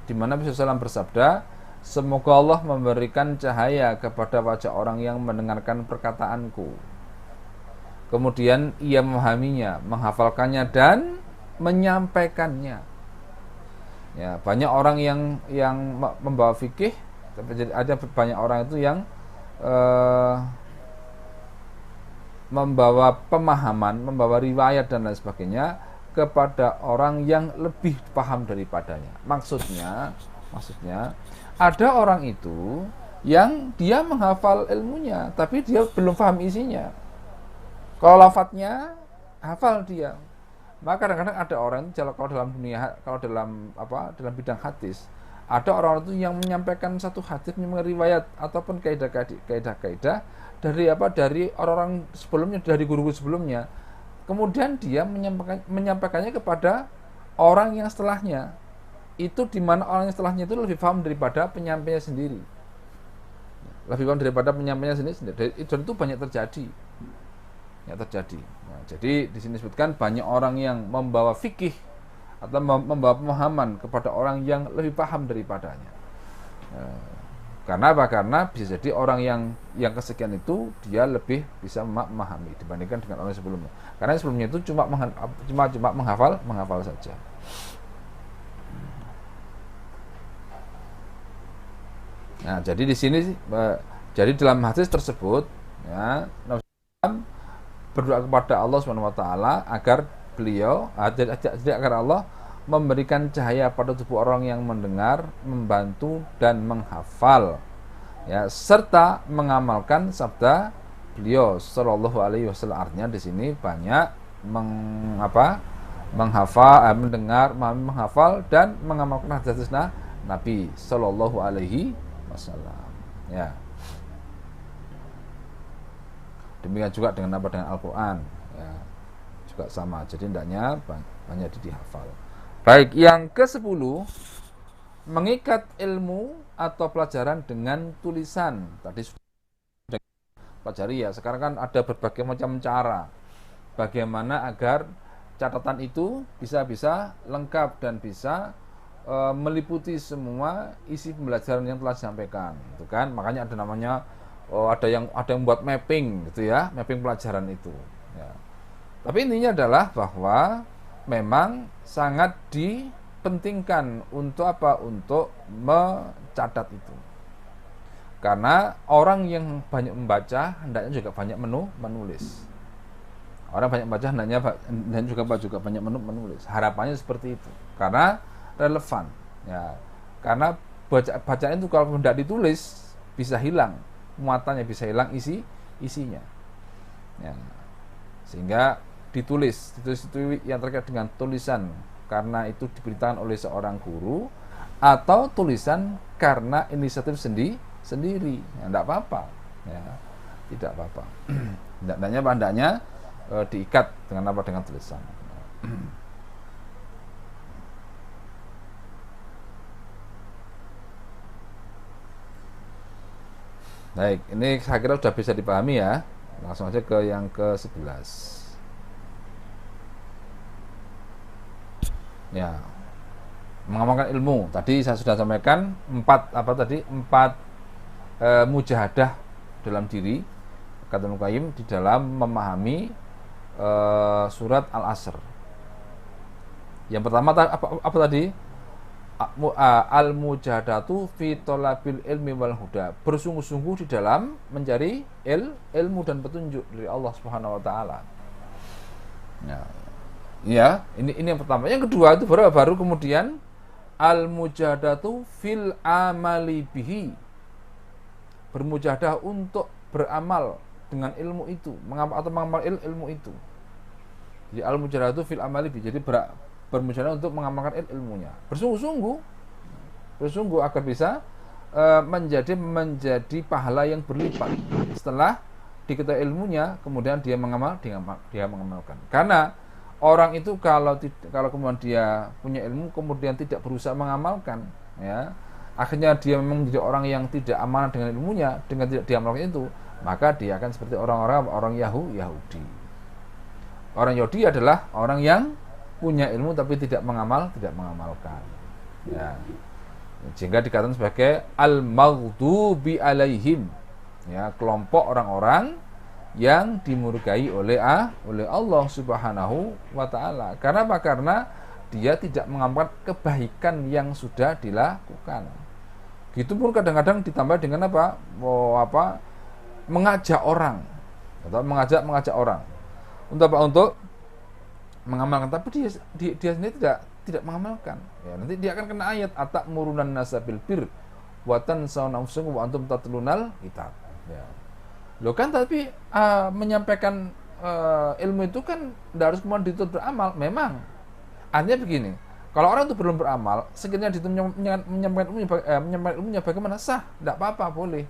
di mana Nabi SAW bersabda, semoga Allah memberikan cahaya kepada wajah orang yang mendengarkan perkataanku. Kemudian ia memahaminya, menghafalkannya dan menyampaikannya. Ya, banyak orang yang membawa fikih, tapi ada banyak orang itu yang membawa pemahaman, membawa riwayat dan lain sebagainya kepada orang yang lebih paham daripadanya. Maksudnya ada orang itu yang dia menghafal ilmunya, tapi dia belum paham isinya. Kalau lafadznya hafal dia. Maka kadang-kadang ada orang kalau dalam dunia, kalau dalam bidang hadis, ada orang itu yang menyampaikan satu hadis, riwayat ataupun kaidah-kaidah dari orang-orang sebelumnya, dari guru sebelumnya. Kemudian dia menyampaikannya kepada orang yang setelahnya. Itu di mana orang yang setelahnya itu lebih paham daripada penyampainya sendiri. Lebih paham daripada penyampainya sendiri. Dan itu banyak terjadi. Nah, jadi di sini disebutkan banyak orang yang membawa fikih atau membawa pemahaman kepada orang yang lebih paham daripadanya. Karena apa? Karena bisa jadi orang yang kesekian itu dia lebih bisa memahami dibandingkan dengan orang sebelumnya. Karena sebelumnya itu cuma menghafal saja. Nah, jadi di sini jadi dalam hadis tersebut ya, Nabi berdoa kepada Allah SWT agar beliau agar Allah memberikan cahaya pada tubuh orang yang mendengar, membantu dan menghafal, ya, serta mengamalkan sabda beliau Shallallahu Alaihi Wasallam. Artinya di sini banyak mendengar, menghafal dan mengamalkan hadis Nabi Shallallahu Alaihi Wasallam. Ya. Demikian juga dengan Al-Quran, ya, juga sama. Jadi hendaknya banyak dihafal. Baik, yang ke-10, mengikat ilmu atau pelajaran dengan tulisan. Tadi sudah pelajari ya. Sekarang kan ada berbagai macam cara bagaimana agar catatan itu bisa lengkap dan bisa meliputi semua isi pembelajaran yang telah disampaikan. Itu kan, makanya ada namanya ada yang buat mapping gitu ya, mapping pelajaran itu ya. Tapi intinya adalah bahwa memang sangat dipentingkan untuk mencatat itu, karena orang yang banyak membaca hendaknya juga banyak menulis. Orang banyak membaca hendaknya juga banyak menulis. Harapannya seperti itu karena relevan ya, karena bacaan itu kalau tidak ditulis bisa hilang muatannya, bisa hilang isinya ya. Sehingga ditulis itu yang terkait dengan tulisan karena itu diberitakan oleh seorang guru, atau tulisan karena inisiatif sendiri ya, tidak apa-apa ya, tidak apa-apa. Hendaknya diikat dengan tulisan. Baik, ini saya kira sudah bisa dipahami ya. Langsung aja ke yang ke-11. Ya. Mengamalkan ilmu. Tadi saya sudah sampaikan 4 mujahadah dalam diri, kata Ibnu Qayyim, di dalam memahami surat Al-Asr. Yang pertama apa tadi? Al-mujahadatu fi talabil ilmi wal huda, bersungguh-sungguh di dalam mencari ilmu dan petunjuk dari Allah Subhanahu wa taala. Ya, ini yang pertama. Yang kedua itu baru kemudian al-mujahadatu fil amali bihi, bermujahadah untuk beramal dengan ilmu itu, mengamal ilmu itu. Jadi al-mujahadatu fil amali bihi, jadi bermujahadah untuk mengamalkan ilmunya, bersungguh agar bisa menjadi pahala yang berlipat setelah diketahui ilmunya, kemudian dia mengamalkan. Karena orang itu kalau kemudian dia punya ilmu kemudian tidak berusaha mengamalkan, ya, akhirnya dia memang menjadi orang yang tidak amanah dengan ilmunya, dengan tidak diamalkan itu, maka dia akan seperti orang Yahudi. Orang Yahudi adalah orang yang punya ilmu tapi tidak mengamalkan. Ya. Sehingga dikatakan sebagai al-maghdubi alaihim. Ya, kelompok orang-orang yang dimurkai oleh Allah Subhanahu wa taala. Karena apa? Karena dia tidak mengamalkan kebaikan yang sudah dilakukan. Gitu pun kadang-kadang ditambah dengan apa? Mengajak orang atau mengajak orang untuk apa? Untuk mengamalkan, tapi dia sendiri tidak mengamalkan. Ya, nanti dia akan kena ayat atamuruna nasabil bir wa tansawna anfusakum wa antum tatlunal kitab. Ya. Loh kan, tapi menyampaikan ilmu itu kan tidak harus kemudian dituntut beramal. Memang artinya begini, kalau orang itu belum beramal, sekiranya dituntut menyampaikan ilmunya bagaimana? Sah, tidak apa-apa, boleh.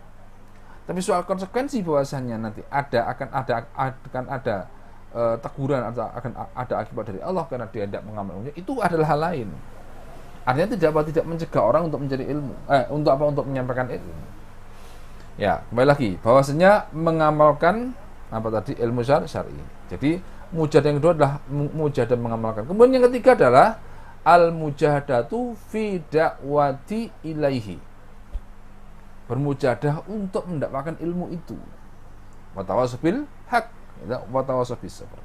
Tapi soal konsekuensi bahwasannya nanti akan ada teguran atau akan ada akibat dari Allah karena dia tidak mengamal ilmunya, itu adalah hal lain. Artinya tidak mencegah orang untuk mencari ilmu, untuk menyampaikan ilmu. Ya, kembali lagi bahwasanya mengamalkan apa tadi, ilmu syar'i. Jadi mujahadah yang kedua adalah mujahadah mengamalkan. Kemudian yang ketiga adalah al-mujahadatu fi da'wati ilaihi. Bermujahadah untuk mendapatkan ilmu itu. Wa tawassaw bil haq, wa tawassaw bis sabr.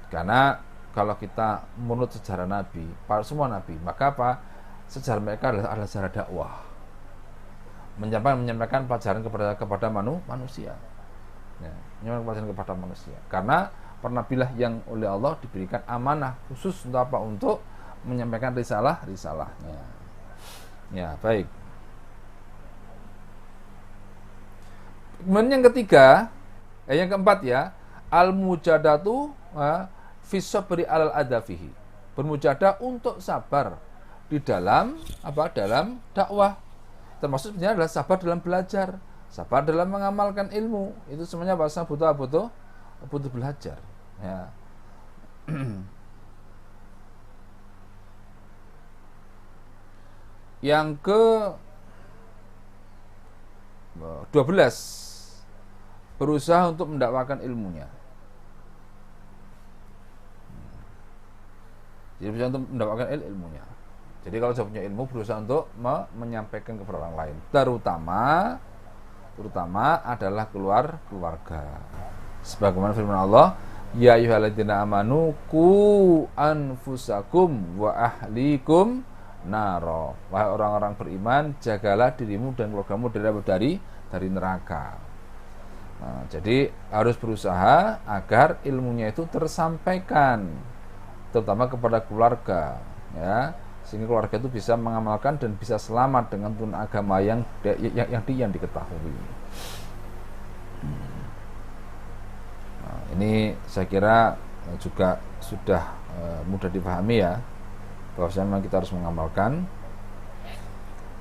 Karena kalau kita menurut sejarah Nabi, para semua Nabi, maka apa? Sejarah mereka adalah sejarah dakwah, menyampaikan pelajaran kepada manusia, ya, menyampaikan pelajaran kepada manusia. Karena para nabilah yang oleh Allah diberikan amanah khusus untuk apa? Untuk menyampaikan risalahnya. Ya, baik. Kemudian yang keempat ya, al-mujadatu fi sabri alal adafihi. Bermujahadah untuk sabar di dalam dalam dakwah, termasuk sebenarnya adalah sabar dalam belajar, sabar dalam mengamalkan ilmu. Itu semuanya bahasa butuh belajar, ya. Yang ke 12, berusaha untuk mendakwakan ilmunya. Jadi berusaha untuk mendakwakan ilmunya. Jadi kalau sudah punya ilmu, berusaha untuk menyampaikan kepada orang lain, terutama adalah keluarga. Sebagaimana firman Allah, ya ayyuhalladzina amanu qu anfusakum wa ahlikum naro. Wahai orang-orang beriman, jagalah dirimu dan keluargamu dari neraka. Nah, jadi harus berusaha agar ilmunya itu tersampaikan, terutama kepada keluarga, ya, sehingga keluarga itu bisa mengamalkan dan bisa selamat dengan tuntunan agama yang diketahui. Nah, ini saya kira juga sudah mudah dipahami ya, bahwasanya memang kita harus mengamalkan.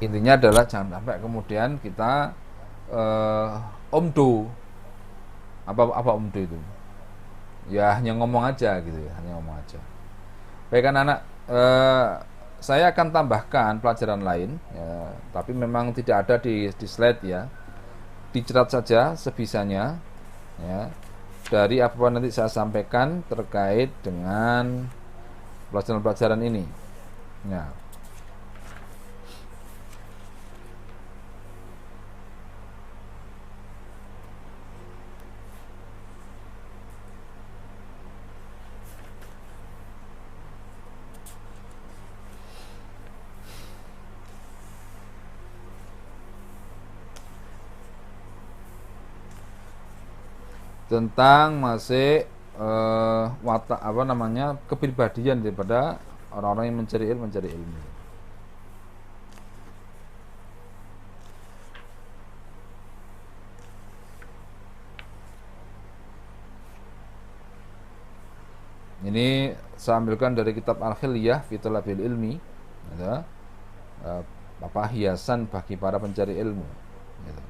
Intinya adalah jangan sampai kemudian kita omdo. Apa omdo itu? Ya hanya ngomong aja gitu ya, hanya ngomong aja. Baik anak-anak, saya akan tambahkan pelajaran lain ya, tapi memang tidak ada di slide ya. Dicerat saja sebisanya ya, dari apa nanti saya sampaikan terkait dengan pelajaran-pelajaran ini ya. Tentang masih watak kepribadian daripada orang-orang yang mencari ilmu. Ini saya ambilkan dari kitab Al-Khilyah fi Talabil Ilmi, ya, hiasan bagi para pencari ilmu, gitu.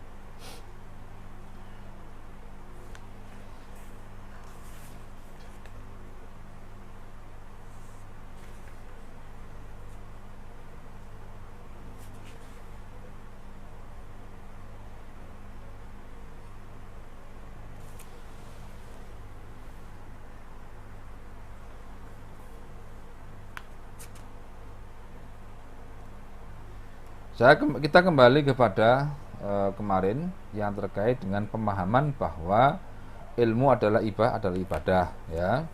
Kita kembali kepada kemarin yang terkait dengan pemahaman bahwa ilmu adalah ibadah, ya.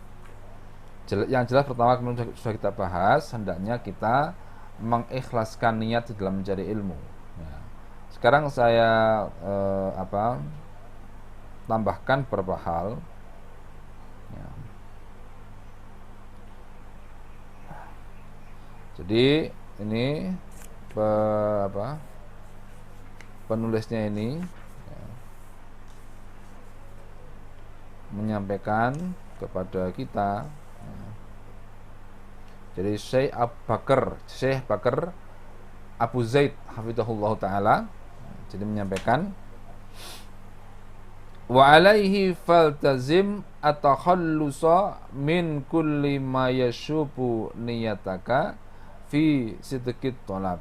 Yang jelas pertama kemudian sudah kita bahas, hendaknya kita mengikhlaskan niat di dalam mencari ilmu. Ya. Sekarang saya tambahkan beberapa hal. Ya. Jadi ini penulisnya ini ya, menyampaikan kepada kita ya. Jadi Syekh Bakar Abu Zaid hafizahullah taala jadi menyampaikan wa alaihi faltazim atakhallusa min kulli ma yashubu niyataka fi sidqit talab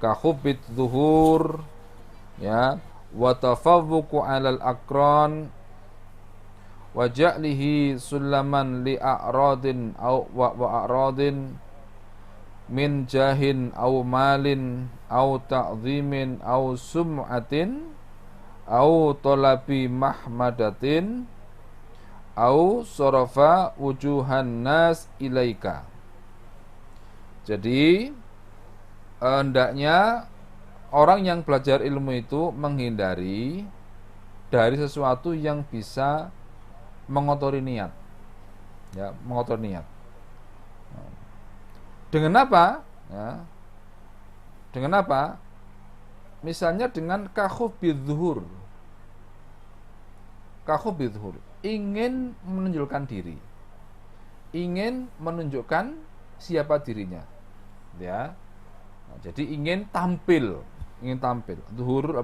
ka hubbit zuhur ya wa tafawwuqu 'alal aqran wa ja'lihi sulaman li a'radin aw wa a'radin min jahin aw malin aw ta'zimin aw sum'atin aw talabi mahmadatin aw sarafa wujuhan nas ilaika. Jadi hendaknya orang yang belajar ilmu itu menghindari dari sesuatu yang bisa mengotori niat. Ya, mengotori niat. Dengan apa? Ya. Dengan apa? Misalnya dengan kahubidzuhur. Kahubidzuhur, ingin menunjukkan diri. Ingin menunjukkan siapa dirinya. Ya. Nah, jadi ingin tampil. Zuhur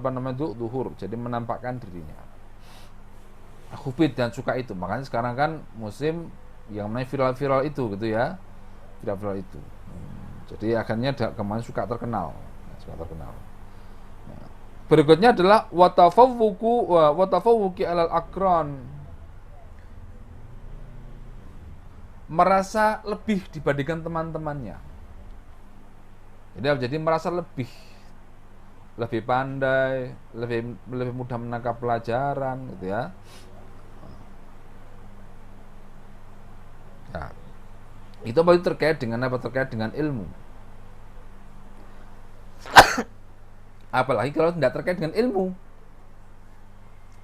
zuhur, jadi menampakkan dirinya. Hubit dan suka itu. Makanya sekarang kan musim yang namanya viral-viral itu gitu ya. Viral-viral itu. Jadi akhirnya kemarin suka terkenal. Nah, berikutnya adalah watafawwuqi alal akron. Merasa lebih dibandingkan teman-temannya. Jadi merasa lebih pandai, lebih mudah menangkap pelajaran gitu ya. Nah, itu berarti terkait dengan apa? Terkait dengan ilmu. Apalagi kalau tidak terkait dengan ilmu.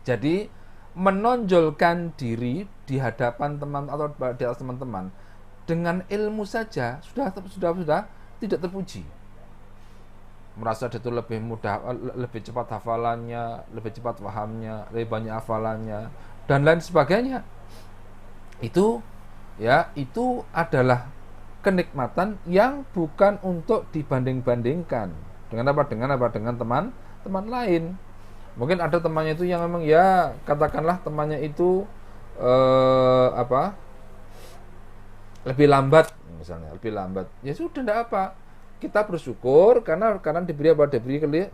Jadi menonjolkan diri di hadapan teman atau di atas teman-teman dengan ilmu saja sudah tidak terpuji. Merasa dia itu lebih mudah, lebih cepat hafalannya, lebih cepat pahamnya, lebih banyak hafalannya dan lain sebagainya. Itu adalah kenikmatan yang bukan untuk dibanding-bandingkan dengan apa? Dengan teman lain. Mungkin ada temannya itu yang memang ya katakanlah temannya itu lebih lambat misalnya, ya sudah tidak apa. Kita bersyukur karena diberi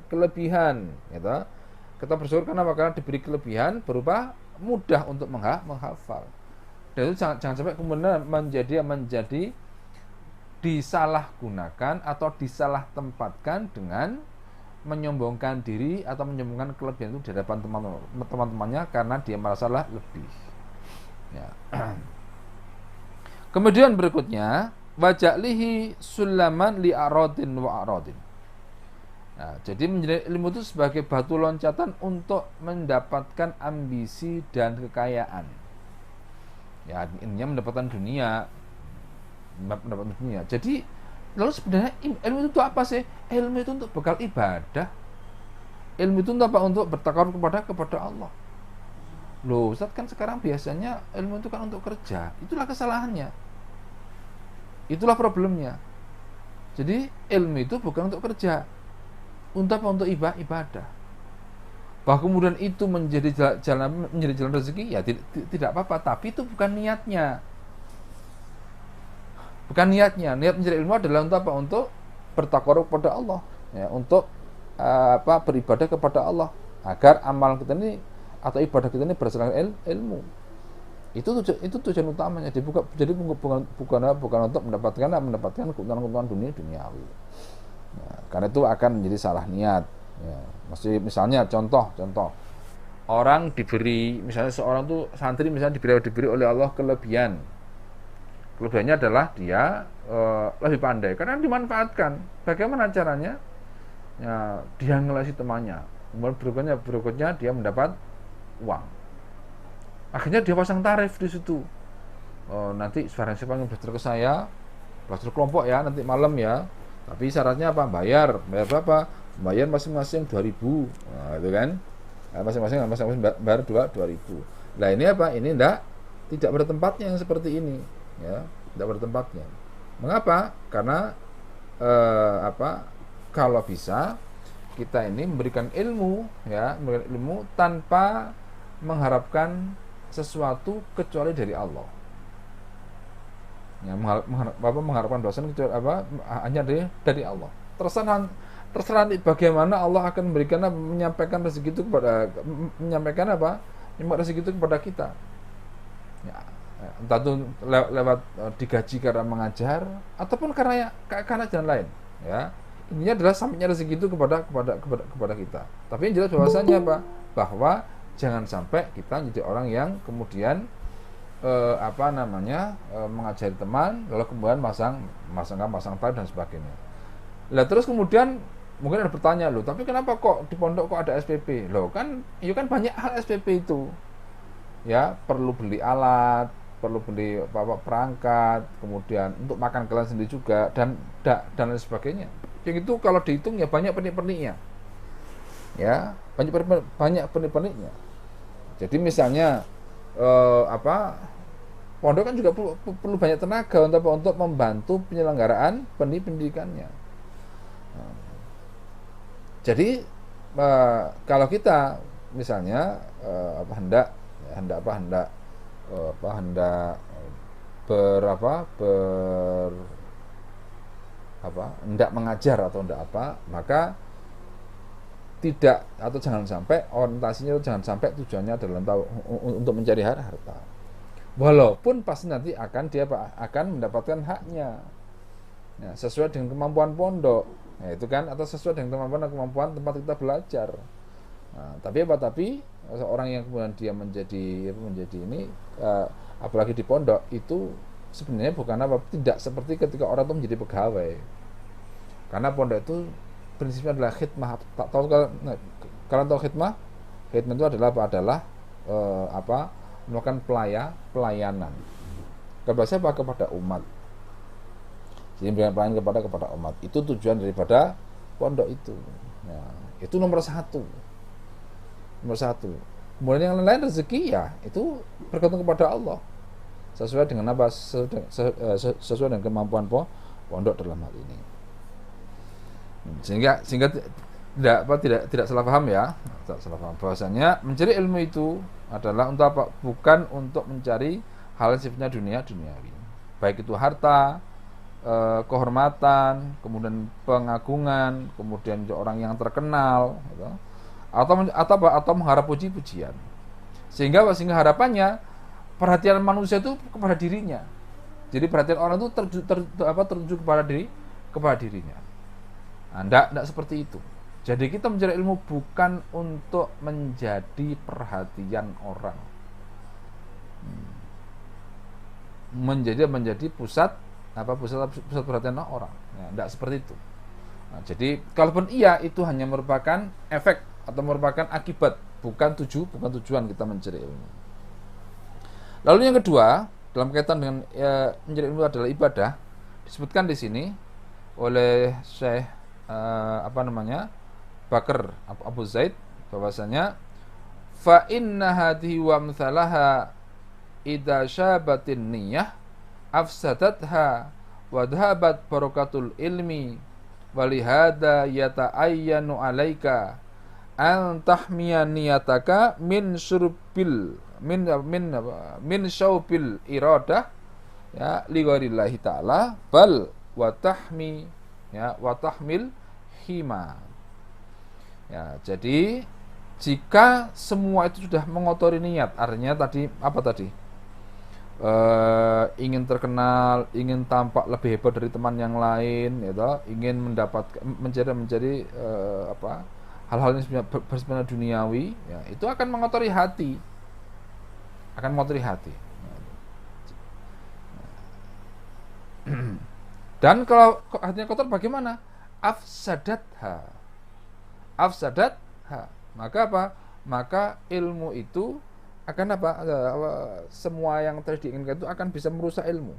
kelebihan, gitu. Kita bersyukur karena diberi kelebihan berupa mudah untuk menghafal. Dan itu jangan sampai kemudian menjadi disalahgunakan atau disalah tempatkan dengan menyombongkan diri atau menyombongkan kelebihan itu di hadapan teman-temannya karena dia merasa lebih. Ya. Kemudian berikutnya waja'lihi sulaman li a'radin wa a'radin. Nah, jadi menjadi ilmu itu sebagai batu loncatan untuk mendapatkan ambisi dan kekayaan. Ya, intinya mendapatkan dunia. Jadi lalu sebenarnya ilmu itu apa sih? Ilmu itu untuk bekal ibadah. Ilmu itu untuk apa? Untuk bertakarub kepada Allah. Loh, Ustaz, kan sekarang biasanya ilmu itu kan untuk kerja. Itulah kesalahannya. Itulah problemnya. Jadi ilmu itu bukan untuk kerja, untuk ibadah. Bahwa kemudian itu menjadi jalan rezeki, ya tidak apa-apa. Tapi itu bukan niatnya. Niat mencari ilmu adalah untuk apa? Untuk bertakarub kepada Allah, ya, untuk beribadah kepada Allah agar amal kita ini atau ibadah kita ini berdasarkan ilmu. Itu tujuan utamanya. Jadi bukan untuk mendapatkan keuntungan duniawi. Ya, karena itu akan menjadi salah niat. Ya, misalnya contoh orang diberi, misalnya seorang tuh santri misalnya diberi oleh Allah kelebihannya adalah dia lebih pandai karena dimanfaatkan. Bagaimana caranya? Ya, dia ngelesi temannya, berikutnya dia mendapat uang, akhirnya dia pasang tarif di situ. Nanti barang siapa yang belajar ke saya, belajar kelompok ya, nanti malam ya, tapi syaratnya apa? Bayar berapa? Bayar masing-masing 2.000. Nah, itu kan. Nah, masing-masing bayar 2.000. Nah, ini apa? Ini tidak bertempatnya yang seperti ini, ya, tidak bertempatnya. Mengapa? Karena kalau bisa kita ini memberikan ilmu, ya, memberikan ilmu tanpa mengharapkan sesuatu kecuali dari Allah. Ya, mengharapkan dosen hanya dari Allah. Terserah nanti bagaimana Allah akan memberikan menyampaikan rezeki itu kepada kita. Ya, entah itu lewat digaji karena mengajar ataupun karena jalan lain, ya. Intinya adalah sampainya rezeki itu kepada kita. Tapi yang jelas bahwasanya bahwa jangan sampai kita jadi orang yang kemudian mengajari teman lalu kemudian pasang tarif dan sebagainya. Lah terus kemudian mungkin ada bertanya, loh, tapi kenapa kok di pondok kok ada SPP? Loh, kan banyak hal SPP itu. Ya, perlu beli alat, perlu beli perangkat, kemudian untuk makan kalian sendiri juga dan lain sebagainya. Yang itu kalau dihitung ya banyak penik-peniknya. Ya, banyak penik-peniknya. Jadi misalnya pondok kan juga perlu banyak tenaga untuk membantu penyelenggaraan pendidikannya. Jadi kalau kita misalnya hendak mengajar atau maka tidak, atau jangan sampai orientasinya tujuannya adalah untuk mencari harta. Walaupun pasti nanti akan mendapatkan haknya. Nah, sesuai dengan kemampuan pondok. Nah, itu kan, atau sesuai dengan kemampuan tempat kita belajar. Nah, tapi seorang yang kemudian dia menjadi ini apalagi di pondok itu sebenarnya tidak seperti ketika orang itu menjadi pegawai. Karena pondok itu prinsipnya adalah khidmah. Kalian tahu khidmah? Khidmah itu adalah melakukan pelayanan kepada umat. Jadi memberikan pelayanan kepada umat. Itu tujuan daripada pondok itu. Nah, itu nomor satu. Kemudian yang lain rezeki ya itu bergantung kepada Allah. Sesuai dengan sesuai dengan kemampuan pondok dalam hal ini. Sehingga tidak salah paham ya. Tidak salah paham bahwasanya mencari ilmu itu adalah untuk apa? Bukan untuk mencari hal sifatnya duniawi. Baik itu harta, kehormatan, kemudian pengagungan, kemudian orang yang terkenal, gitu. Atau mengharap puji-pujian. Sehingga harapannya perhatian manusia itu kepada dirinya. Jadi perhatian orang itu tertuju kepada dirinya. Nah, enggak seperti itu. Jadi kita mencari ilmu bukan untuk menjadi perhatian orang. Menjadi pusat perhatian orang. Ya, enggak seperti itu. Nah, jadi kalaupun itu hanya merupakan efek atau merupakan akibat, bukan tujuan kita mencari ilmu. Lalu yang kedua, dalam kaitan dengan mencari ilmu adalah ibadah, disebutkan di sini oleh Syekh Bakar Abu Zaid bahwasanya fa inna hadhihi wa amthalaha idza syabatin niyyah afsadatha wa dhahabat barakatul ilmi walihada yata'ayyanu alaika an tahmiya niyataka min syurbil min syaubil iradah ya li ghairillahi ta'ala bal wa tahmil hima. Ya, jadi jika semua itu sudah mengotori niat, artinya tadi ingin terkenal, ingin tampak lebih hebat dari teman yang lain, gitu, ingin mendapatkan menjadi hal-hal yang bersifat duniawi, ya, itu akan mengotori hati, Dan kalau hatinya kotor bagaimana? Afsadatha. Maka apa? Maka ilmu itu akan apa? Semua yang tadi diinginkan itu akan bisa merusak ilmu.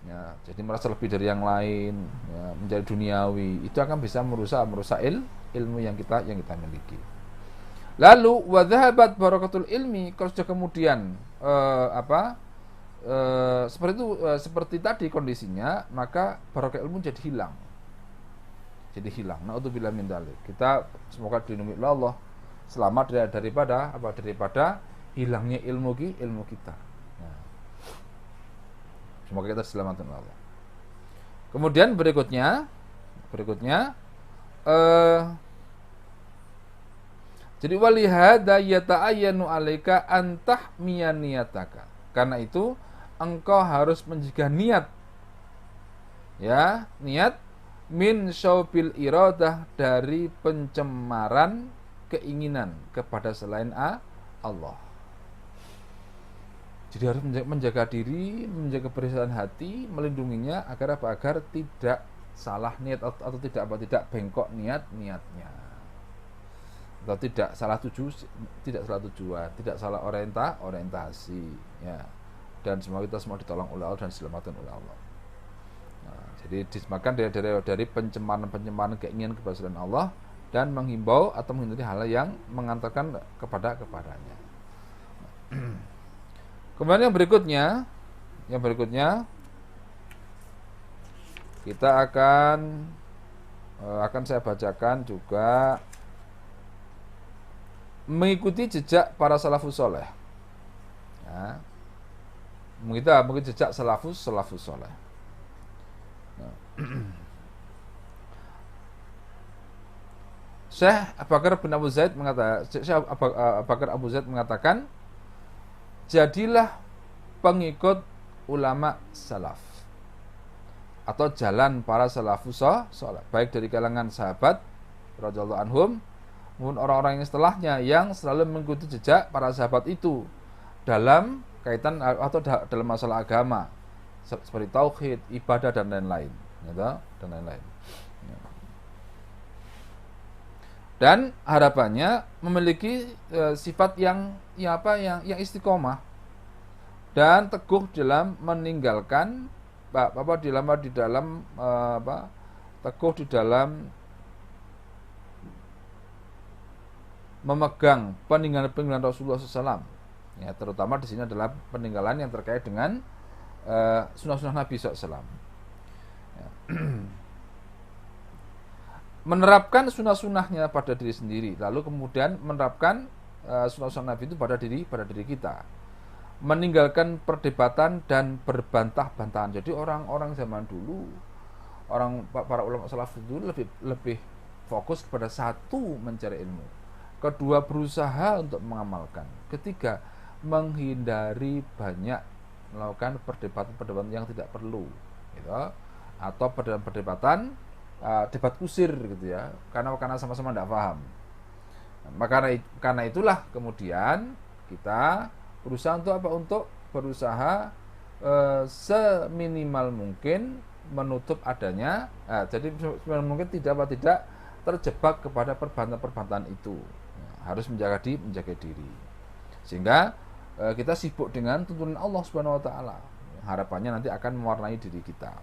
Ya, jadi merasa lebih dari yang lain, ya, menjadi duniawi, itu akan bisa merusak ilmu yang kita miliki. Lalu wadhahabat barakatul ilmi, kalau sudah kemudian seperti tadi kondisinya, maka barokah ilmu jadi hilang. Naudzubillah min dzalik. Kita semoga dilindungi oleh Allah, selamat daripada hilangnya ilmu kita. Nah, semoga kita diselamatkan oleh Allah. Kemudian berikutnya jadi walihada yata'ayyanu 'alaika antah miyaniyataka. Karena itu engkau harus menjaga niat. Ya, niat min syaubil iradah, dari pencemaran keinginan kepada selain Allah. Jadi harus menjaga diri, menjaga kebersihan hati, melindunginya agar tidak salah niat atau tidak bengkok niatnya. Atau tidak salah tujuan, tidak salah orientasi, ya. Dan semua kita semua ditolong oleh Allah dan diselamatkan oleh Allah. Nah, jadi disemakan dari pencemaran keinginan kepada selain Allah, dan menghimbau atau menghindari hal yang mengantarkan kepadanya. Kemudian yang berikutnya kita akan saya bacakan juga mengikuti jejak para salafus soleh. Ya. Mengikuti jejak salafus soleh. Nah. Syekh Abu Bakar Abu Zaid mengatakan, jadilah pengikut ulama salaf atau jalan para salafus soleh, baik dari kalangan sahabat radhiyallahu anhum maupun orang-orang yang setelahnya, yang selalu mengikuti jejak para sahabat itu dalam kaitan atau dalam masalah agama seperti tauhid, ibadah dan lain-lain, Dan harapannya memiliki sifat yang istiqomah dan teguh dalam meninggalkan teguh di dalam memegang peninggalan Rasulullah SAW. Ya, terutama di sini adalah peninggalan yang terkait dengan sunnah-sunnah Nabi SAW. Ya. Menerapkan sunnah-sunnahnya pada diri sendiri, lalu kemudian menerapkan sunnah-sunnah Nabi itu pada diri kita. Meninggalkan perdebatan dan berbantah-bantahan. Jadi orang-orang zaman dulu, para ulama salaf itu lebih fokus kepada satu, mencari ilmu. Kedua, berusaha untuk mengamalkan. Ketiga, menghindari banyak melakukan perdebatan yang tidak perlu, gitu. Atau perdebatan debat kusir, gitu ya, karena sama-sama tidak paham. Karena itulah kemudian kita berusaha untuk berusaha seminimal mungkin menutup adanya. Jadi seminimal mungkin tidak terjebak kepada perbantahan itu. Harus menjaga diri, sehingga kita sibuk dengan tuntunan Allah Subhanahu wa taala. Harapannya nanti akan mewarnai diri kita.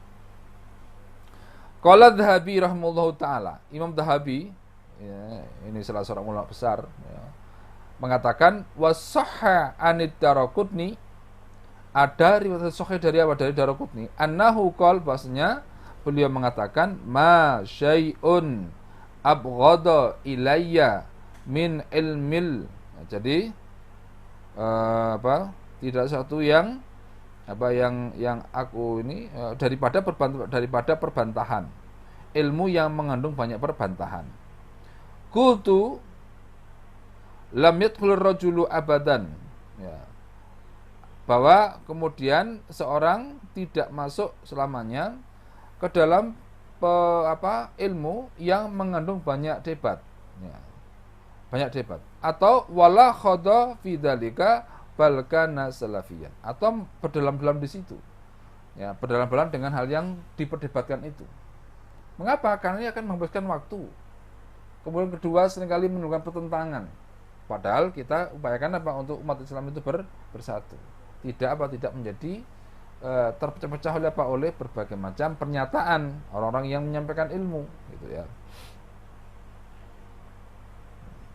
Qala Dhahabi rahimahullahu taala, Imam Dhahabi, ya, ini salah seorang ulama besar, ya, mengatakan wasahha anid Daraqutni, ada riwayat sahih dari Daraqutni, annahu qol, bahasanya beliau mengatakan, ma syai'un abghada ilayya min ilmil. Nah, jadi tidak satu yang aku ini daripada perbantahan, ilmu yang mengandung banyak perbantahan. Qultu lam yadkhulur rajulu abadan, ya, bahwa kemudian seorang tidak masuk selamanya ke dalam ilmu yang mengandung banyak debat, ya, banyak debat, atau wala khadha fi dzalika bal kana salafiyan, atau berdalam-dalam di situ, ya, berdalam-dalam dengan hal yang diperdebatkan itu. Mengapa? Karena ini akan menghabiskan waktu. Kemudian kedua, seringkali menimbulkan pertentangan. Padahal kita upayakan untuk umat Islam itu bersatu. Tidak menjadi terpecah-pecah oleh berbagai macam pernyataan orang-orang yang menyampaikan ilmu, gitu ya.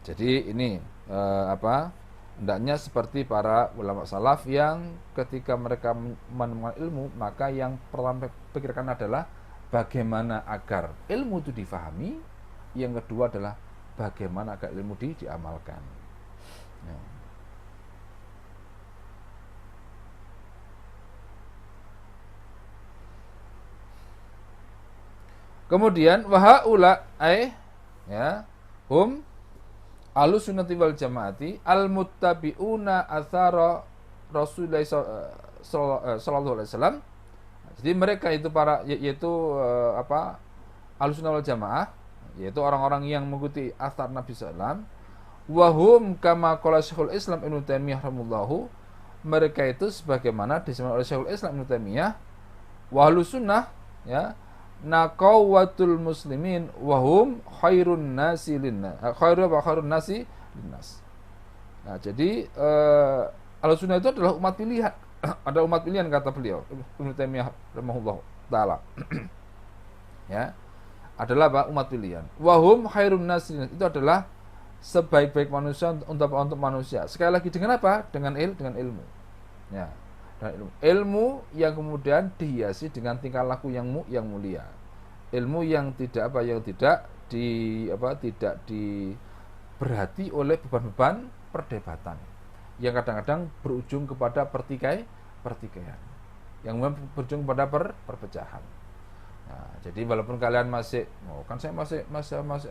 Jadi ini hendaknya seperti para ulama salaf yang ketika mereka menemukan ilmu, maka yang pertama pikirkan adalah bagaimana agar ilmu itu difahami, yang kedua adalah bagaimana agar ilmu diamalkan. Ya. Kemudian wahaula ya hum ahlus sunnati wal jamaati al muttabiuna athara Rasulullah sallallahu alaihi wasallam. Jadi mereka itu yaitu ahlus sunnah wal jamaah, yaitu orang-orang yang mengikuti athar Nabi sallallahu alaihi wasallam. Wahum kama qala Syekhul Islam Ibnu Taimiyah rahimahullahu, mereka itu sebagaimana disebut oleh Syekhul Islam Ibnu Taimiyah, wa ahlus sunnah, ya, naqawatul muslimin wahum khairun nasi linnas, khairun nasi linnas. Nah, jadi Ahlussunnah itu adalah umat pilihan. Ada umat pilihan kata beliau Ibnu Taimiyah rahimahullah taala. Ya. Adalah umat pilihan. Wahum khairun nasi linnas, itu adalah sebaik-baik manusia untuk manusia. Sekali lagi dengan apa? Dengan ilmu. Ya. Dan ilmu yang kemudian dihiasi dengan tingkah laku yang mulia, ilmu yang tidak diberhati oleh beban-beban perdebatan yang kadang-kadang berujung kepada pertikaian, yang berujung kepada perpecahan. Nah, jadi walaupun kalian masih, kan saya masih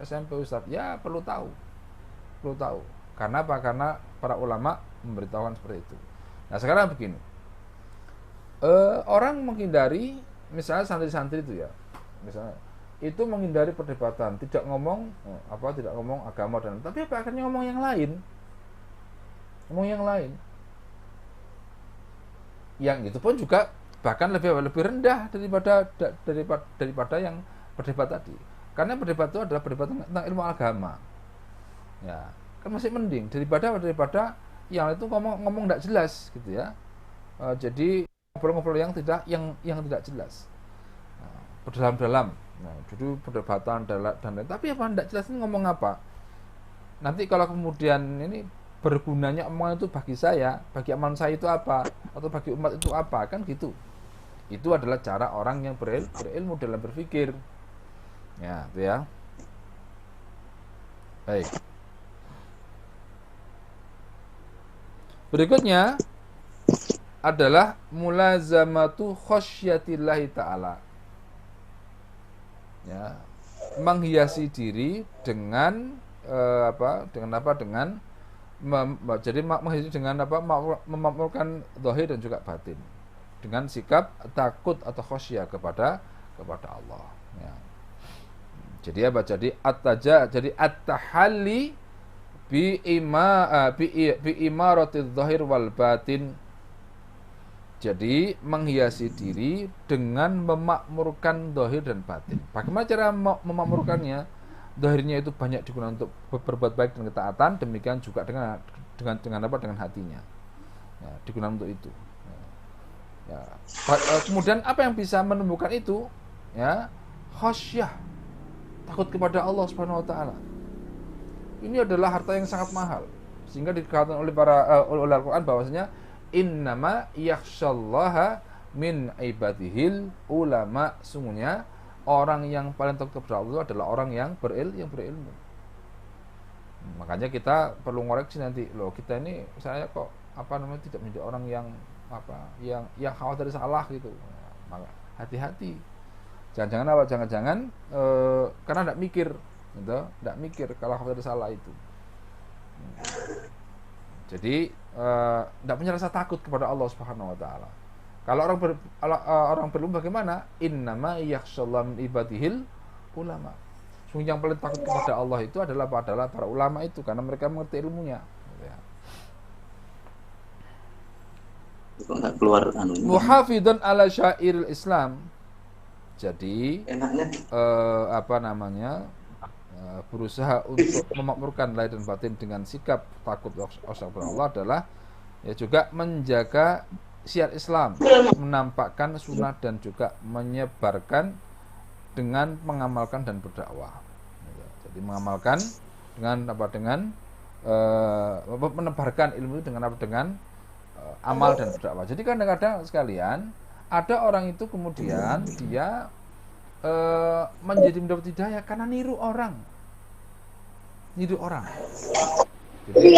SMP Ustadz, ya perlu tahu. Karena apa? Karena para ulama memberitahukan seperti itu. Nah, sekarang begini. Orang menghindari, misalnya santri-santri itu ya, misalnya itu menghindari perdebatan, tidak ngomong agama dan tapi akhirnya ngomong yang lain, yang itu pun juga bahkan lebih rendah daripada yang berdebat tadi, karena berdebat itu adalah berdebat tentang ilmu agama, ya kan masih mending daripada yang itu ngomong tidak jelas, gitu ya. Jadi ngobrol-ngobrol yang tidak jelas, berdalam-dalam. Nah, jadi perdebatan dan lain. Tapi apa tidak jelas ini ngomong apa? Nanti kalau kemudian ini bergunanya omongan itu bagi saya, bagi aman saya itu apa, atau bagi umat itu apa, kan gitu. Itu adalah cara orang yang berilmu dalam berpikir. Ya, itu ya. Baik. Berikutnya adalah mulazamatu khasyatillahi ta'ala, ya, menghiasi diri dengan menghiasi dengan memakmurkan zahir dan juga batin dengan sikap takut atau khasyah kepada Allah, ya. Jadi apa? Jadi at-tahalli bi imaratiz zahir wal batin. Jadi menghiasi diri dengan memakmurkan zahir dan batin. Bagaimana cara memakmurkannya? Zahirnya itu banyak digunakan untuk berbuat baik dan ketaatan, demikian juga dengan hatinya. Ya, digunakan untuk itu. Ya. Kemudian apa yang bisa menumbuhkan itu? Ya, khasyah, takut kepada Allah Subhanahu wa taala. Ini adalah harta yang sangat mahal. Sehingga dikatakan oleh Al-Qur'an bahwasanya innama yakhsyallaha min ibadihil ulama, sungguhnya orang yang paling takut kepada Allah adalah orang yang berilmu. Makanya kita perlu ngoreksi nanti, kita ini saya kok tidak menjadi orang yang khawatir salah gitu. Maka hati-hati. Jangan-jangan karena tidak mikir, gitu, tidak mikir kalau khawatir salah itu. Jadi tidak punya rasa takut kepada Allah Subhanahu wa taala. Kalau orang berilmu bagaimana? Innama yakhshallahu min ibadihil ulama. Sungguh yang paling takut kepada Allah itu adalah para ulama itu, karena mereka mengerti ilmunya. Ya. Nggak keluar Muhafidun ala syairil Islam. Jadi enaknya berusaha untuk memakmurkan lahir dan batin dengan sikap takut kepada Allah adalah ya juga menjaga syiar Islam, menampakkan sunnah dan juga menyebarkan dengan mengamalkan dan berdakwah. Jadi mengamalkan dengan menebarkan ilmu itu dengan amal dan berdakwah. Jadi kadang-kadang sekalian ada orang itu kemudian dia menjadi mendapat hidayah karena niru orang. Jadi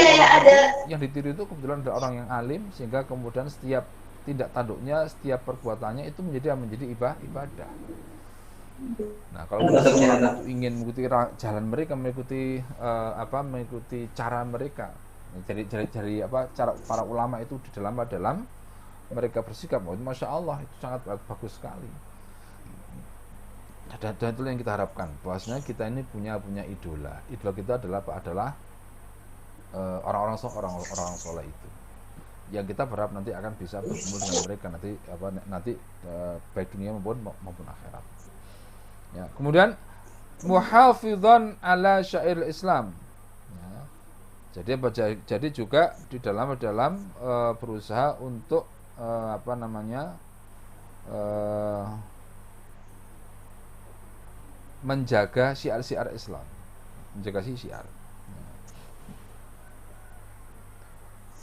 yang ditiru itu kebetulan ada orang yang alim, sehingga kemudian setiap tindak tanduknya, setiap perbuatannya itu menjadi ibadah. Nah, kalau kita ingin mengikuti jalan mereka, mengikuti cara mereka, jadi cara para ulama itu di dalam mereka bersikap, masya Allah, itu sangat bagus sekali. Dan itu yang kita harapkan, bahwasanya kita ini punya idola kita adalah orang-orang soleh itu, yang kita berharap nanti akan bisa bertemu dengan mereka nanti baik dunia maupun akhirat. Ya, kemudian muhafizan ala syair Islam. Ya, jadi juga di dalam berusaha untuk menjaga syiar-syiar Islam, menjaga syiar.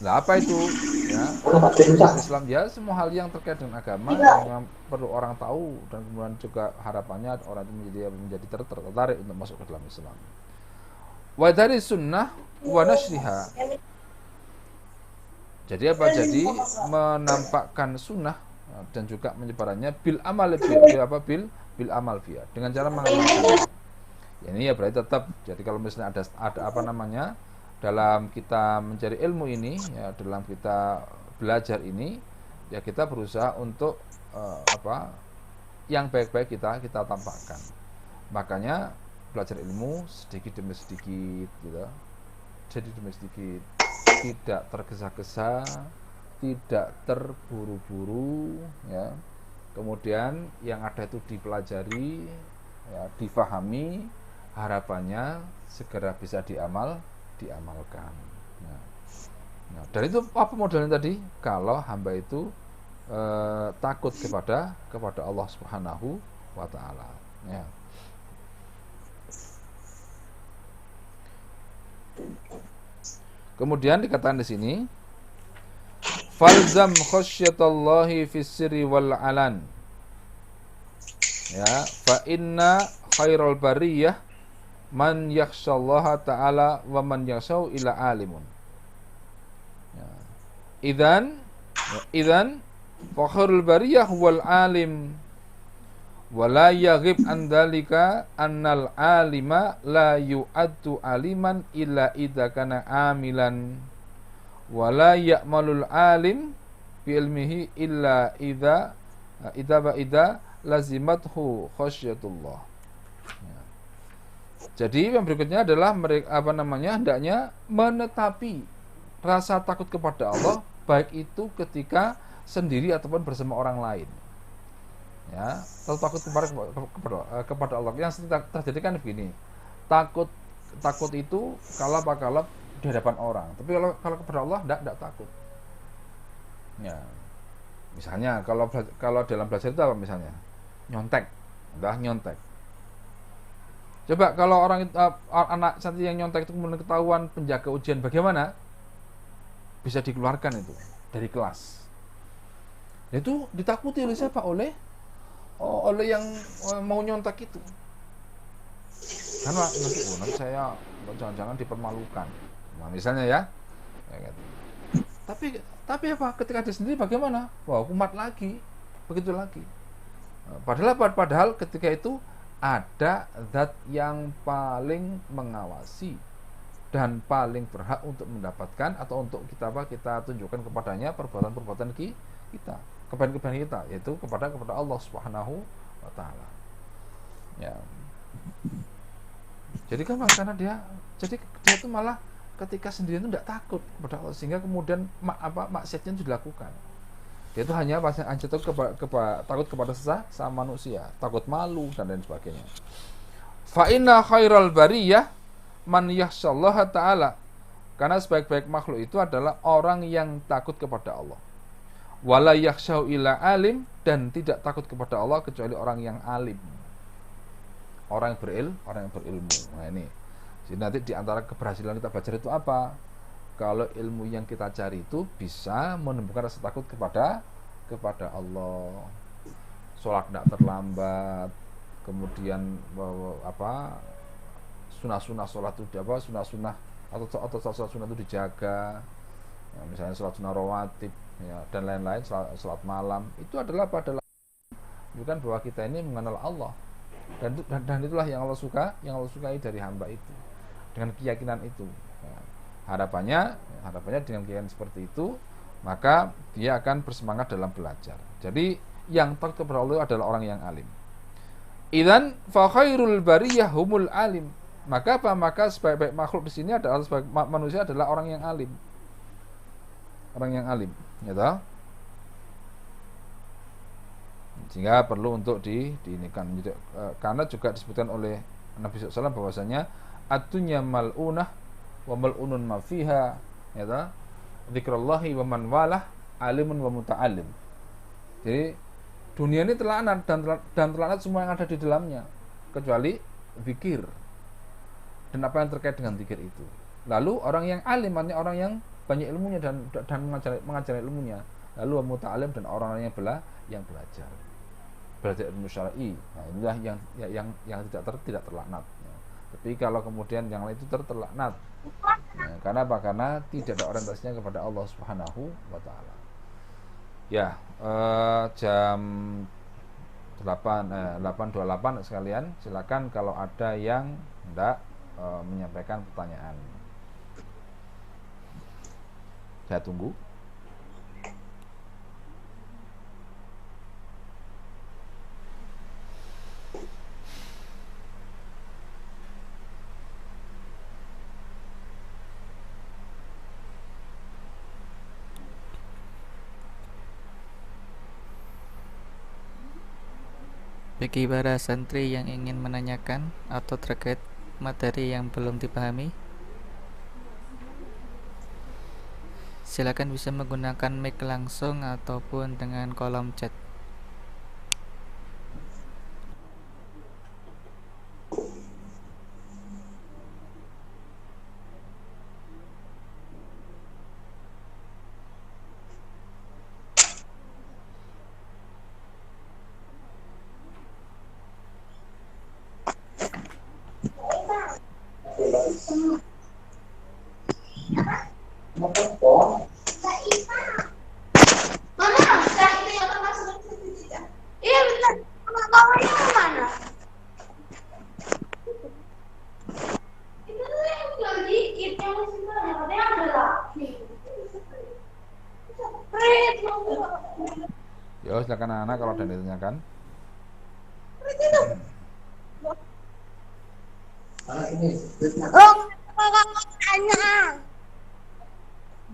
Nah, apa itu? Ya, Islam ya semua hal yang terkait dengan agama yang perlu orang tahu, dan kemudian juga harapannya orang itu menjadi tertarik untuk masuk ke dalam Islam. Wa dari sunnah wa nashriha. Jadi apa? Jadi menampakkan sunnah dan juga menyebarannya bil amal dengan cara mengamalkan. Ini ya berarti tetap. Jadi kalau misalnya ada dalam kita mencari ilmu ini, ya dalam kita belajar ini, ya kita berusaha untuk yang baik-baik kita tampakkan. Makanya belajar ilmu sedikit demi sedikit, gitu. Jadi demi sedikit, tidak tergesa-gesa, tidak terburu-buru, ya. Kemudian yang ada itu dipelajari, ya, difahami, harapannya segera bisa diamalkan. Nah, dan itu apa modalnya tadi? Kalau hamba itu takut kepada Allah Subhanahu wa taala. Ya. Kemudian dikatakan di sini, falzam khasyatallahi fis sirri wal alan. Ya, fa inna khairal bariyah man yakhshallaha ta'ala wa man yakhshau ila alimun. Ya. Idzan fakhrul bariyah wal alim wa la yaghib an dzalika annal alima la yu'addu aliman illa idza kana amilan wa la ya'malul alim bi ilmihi illa idza lazimathu khasyatullah. Ya. Jadi yang berikutnya adalah mereka hendaknya menetapi rasa takut kepada Allah, baik itu ketika sendiri ataupun bersama orang lain. Ya, takut kepada Allah. Yang terjadi kan begini. Takut itu kalau di hadapan orang, tapi kalau kepada Allah tidak takut. Ya. Misalnya kalau dalam belajar itu apa misalnya? Nyontek. Coba kalau anak santri yang nyontek itu kemudian ketahuan penjaga ujian, bagaimana? Bisa dikeluarkan itu dari kelas. Itu ditakuti oleh siapa? Oleh yang mau nyontek itu. Karena nanti saya jangan-jangan dipermalukan. Nah, misalnya ya. Kayak gitu. Tapi apa? Ketika dia sendiri bagaimana? Wah, kumat lagi. Begitu lagi. Padahal ketika itu ada zat yang paling mengawasi, dan paling berhak untuk mendapatkan atau untuk kita tunjukkan kepadanya perbuatan-perbuatan kita, kebaikan-kebaikan kita, yaitu kepada Allah Subhanahu wa taala. Ya. Jadi kan karena dia itu malah ketika sendirian itu tidak takut kepada Allah, sehingga kemudian maksiatnya itu dilakukan. Dia itu hanya takut kepada sesama manusia, takut malu dan lain sebagainya. Fa inna khairal bariyah man yakhshallaha ta'ala. Karena sebaik-baik makhluk itu adalah orang yang takut kepada Allah. Wala yakhshau ila alim, dan tidak takut kepada Allah kecuali orang yang alim. Orang yang berilmu. Nah ini. Jadi nanti di antara keberhasilan kita belajar itu apa? Kalau ilmu yang kita cari itu bisa menumbuhkan rasa takut kepada Allah. Sholat tidak terlambat, kemudian sunah-sunah sholat itu sunah-sunah atau sholat-sunah itu dijaga. Ya, misalnya sholat sunah rawatib, ya, dan lain-lain, sholat malam, itu adalah bukan bahwa kita ini mengenal Allah, dan itulah yang Allah sukai dari hamba itu, dengan keyakinan itu. Ya, harapannya dengan keyakinan seperti itu, maka dia akan bersemangat dalam belajar. Jadi yang takut kepada Allah adalah orang yang alim. Idzan fa khairul bariyah humul alim. Maka sebaik-baik makhluk di sini adalah sebaik manusia adalah orang yang alim. Orang yang alim, ya toh? Sehingga perlu untuk diinikan, karena juga disebutkan oleh Nabi SAW bahwasanya ad-dunya mal'unah wa mal'unun ma fiha, ya toh? Dzikrullahi wa man walah alimun wa muta'allim. Jadi dunia ini terlaknat dan terlaknat semua yang ada di dalamnya kecuali zikir dan apa yang terkait dengan zikir itu. Lalu orang yang alim, artinya orang yang banyak ilmunya dan mengajar ilmunya. Lalu muta'allim, dan orang-orang yang belajar ilmu syar'i. Nah, inilah yang tidak terlaknat. Ya. Tapi kalau kemudian yang lain itu terlaknat. Ya, karena apa? Karena tidak ada orientasinya kepada Allah Subhanahu wa taala. Ya, jam 8.28 sekalian, silakan kalau ada yang hendak menyampaikan pertanyaan. Saya tunggu. Bagi para santri yang ingin menanyakan atau terkait materi yang belum dipahami, silakan bisa menggunakan mic langsung ataupun dengan kolom chat. Yo, silakan anak-anak kalau ada yang ditanyakan.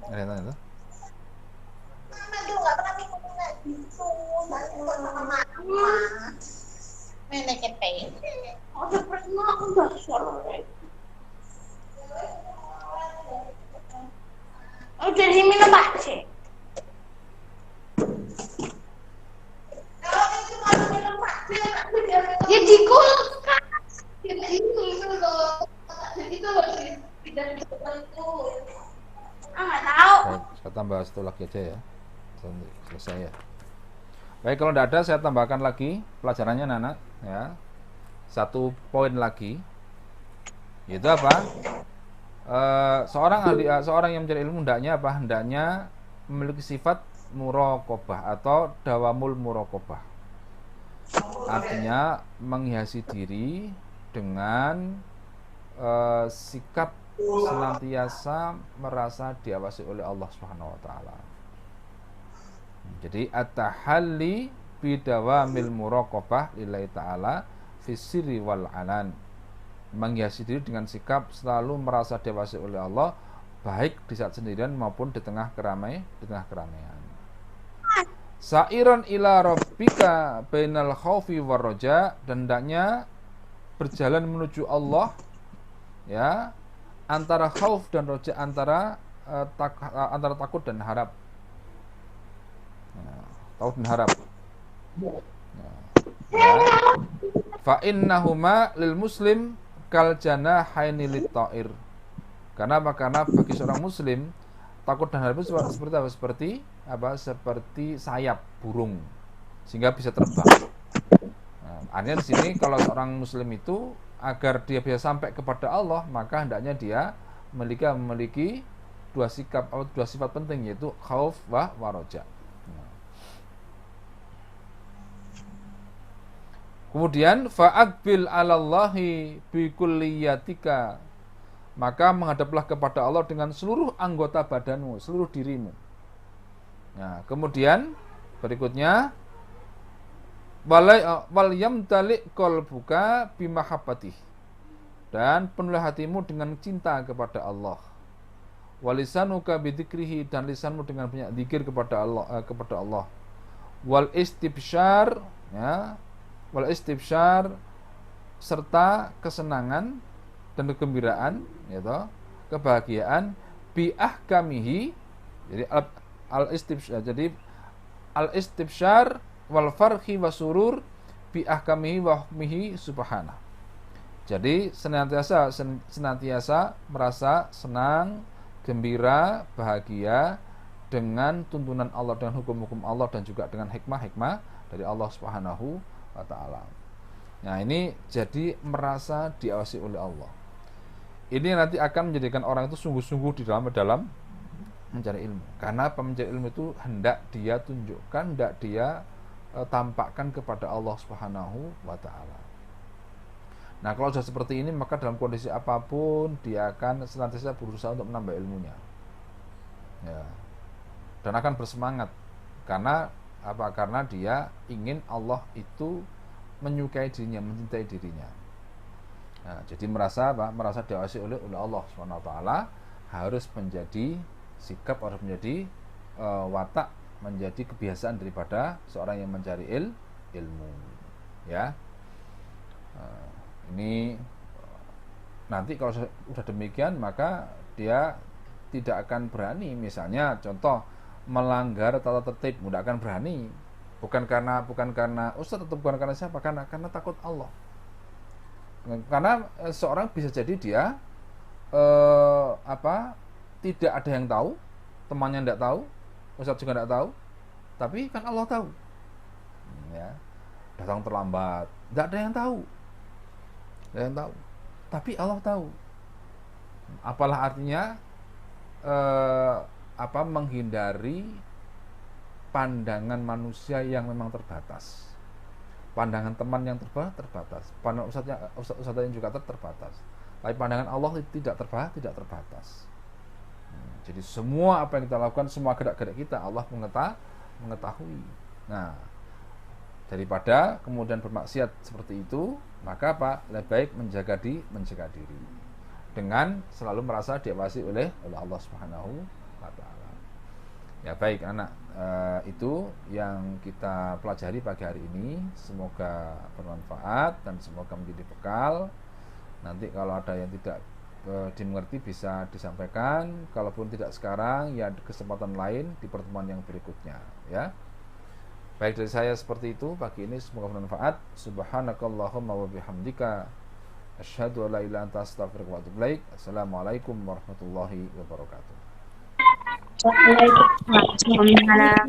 Ada yang tanya tuh? Jadi minum baca. Ya di kulkas. Nggak tahu. Saya tambah satu lagi aja ya. Selesai ya. Baik, kalau tidak ada saya tambahkan lagi pelajarannya anak ya. Satu poin lagi. Yaitu apa? Seorang yang mencari ilmu hendaknya memiliki sifat muraqabah atau dawamul muraqabah. Artinya menghiasi diri dengan sikap senantiasa merasa diawasi oleh Allah Subhanahu wa taala. Jadi at-tahalli bidawamil muraqabah lillahi ta'ala fisiri wal alan, menghiasi diri dengan sikap selalu merasa diawasi oleh Allah, baik di saat sendirian maupun di tengah keramaian. Sa'iran ila rabbika bainal khaufi war raja, dan hendaknya berjalan menuju Allah ya, antara khauf dan raja, antara takut dan harap. Takut dan harap. Ya. Fa innahuma lil muslim kal janahaini lit ta'ir. Karena apa? Karena bagi seorang muslim takut dan harap itu seperti apa? Seperti sayap burung sehingga bisa terbang. Nah, artinya di sini kalau seorang muslim itu agar dia bisa sampai kepada Allah, maka hendaknya dia memiliki dua sifat penting, yaitu khauf wa raja. Kemudian fa'aqbil 'alallahi bi kulliyatika, maka menghadaplah kepada Allah dengan seluruh anggota badanmu, seluruh dirimu. Nah, kemudian berikutnya wal yamtali qalbuka bimahabbatih, dan penuhlah hatimu dengan cinta kepada Allah. Walisanuka bidzikrihi, dan lisanmu dengan banyak zikir kepada Allah. Wal istibsyar, ya, wal istibsyar, serta kesenangan dan kegembiraan, yaitu kebahagiaan, bi ahkamihi, jadi al istibsyar wal farhi wasurur bi ahkamihi wa hukmihi subhanahu. Jadi senantiasa merasa senang, gembira, bahagia dengan tuntunan Allah, dengan hukum-hukum Allah, dan juga dengan hikmah-hikmah dari Allah Subhanahu wa taala. Nah, ini jadi merasa diawasi oleh Allah. Ini nanti akan menjadikan orang itu sungguh-sungguh di dalam mencari ilmu. Karena mencari ilmu itu hendak dia tunjukkan, hendak dia tampakkan kepada Allah Subhanahu wa taala. Nah, kalau sudah seperti ini, maka dalam kondisi apapun dia akan senantiasa berusaha untuk menambah ilmunya. Ya. Dan akan bersemangat. Karena apa? Karena dia ingin Allah itu menyukai dirinya, mencintai dirinya. Nah, jadi merasa diawasi oleh Allah Subhanahu wa taala, harus menjadi sikap, harus menjadi watak, menjadi kebiasaan daripada seorang yang mencari ilmu. Ya. Ini nanti kalau sudah demikian, maka dia tidak akan berani, misalnya contoh melanggar tata tertib, tidak akan berani. Bukan karena ustaz, atau bukan karena siapa, karena takut Allah. Karena seorang bisa jadi dia tidak ada yang tahu, temannya tidak tahu, ustaz juga tidak tahu, tapi kan Allah tahu. Ya, datang terlambat, tidak ada yang tahu. Tapi Allah tahu. Apalah artinya menghindari pandangan manusia yang memang terbatas, pandangan teman yang terbatas, pandangan ustaz yang juga terbatas. Tapi pandangan Allah tidak terbatas. Jadi semua apa yang kita lakukan, semua gerak-gerik kita, Allah mengetahui. Nah, daripada kemudian bermaksiat seperti itu, maka lebih baik menjaga diri dengan selalu merasa diawasi oleh Allah Subhanahu wa taala. Ya, baik anak, itu yang kita pelajari pagi hari ini. Semoga bermanfaat dan semoga menjadi bekal. Nanti kalau ada yang tidak dimengerti bisa disampaikan, kalaupun tidak sekarang ya di kesempatan lain di pertemuan yang berikutnya, ya. Baik, dari saya seperti itu pagi ini, semoga bermanfaat. Subhanakallahumma wa bihamdika asyhadu an la ilaha illa anta astaghfiruka wa atubu ilaik. Assalamualaikum warahmatullahi wabarakatuh. Waalaikumsalam.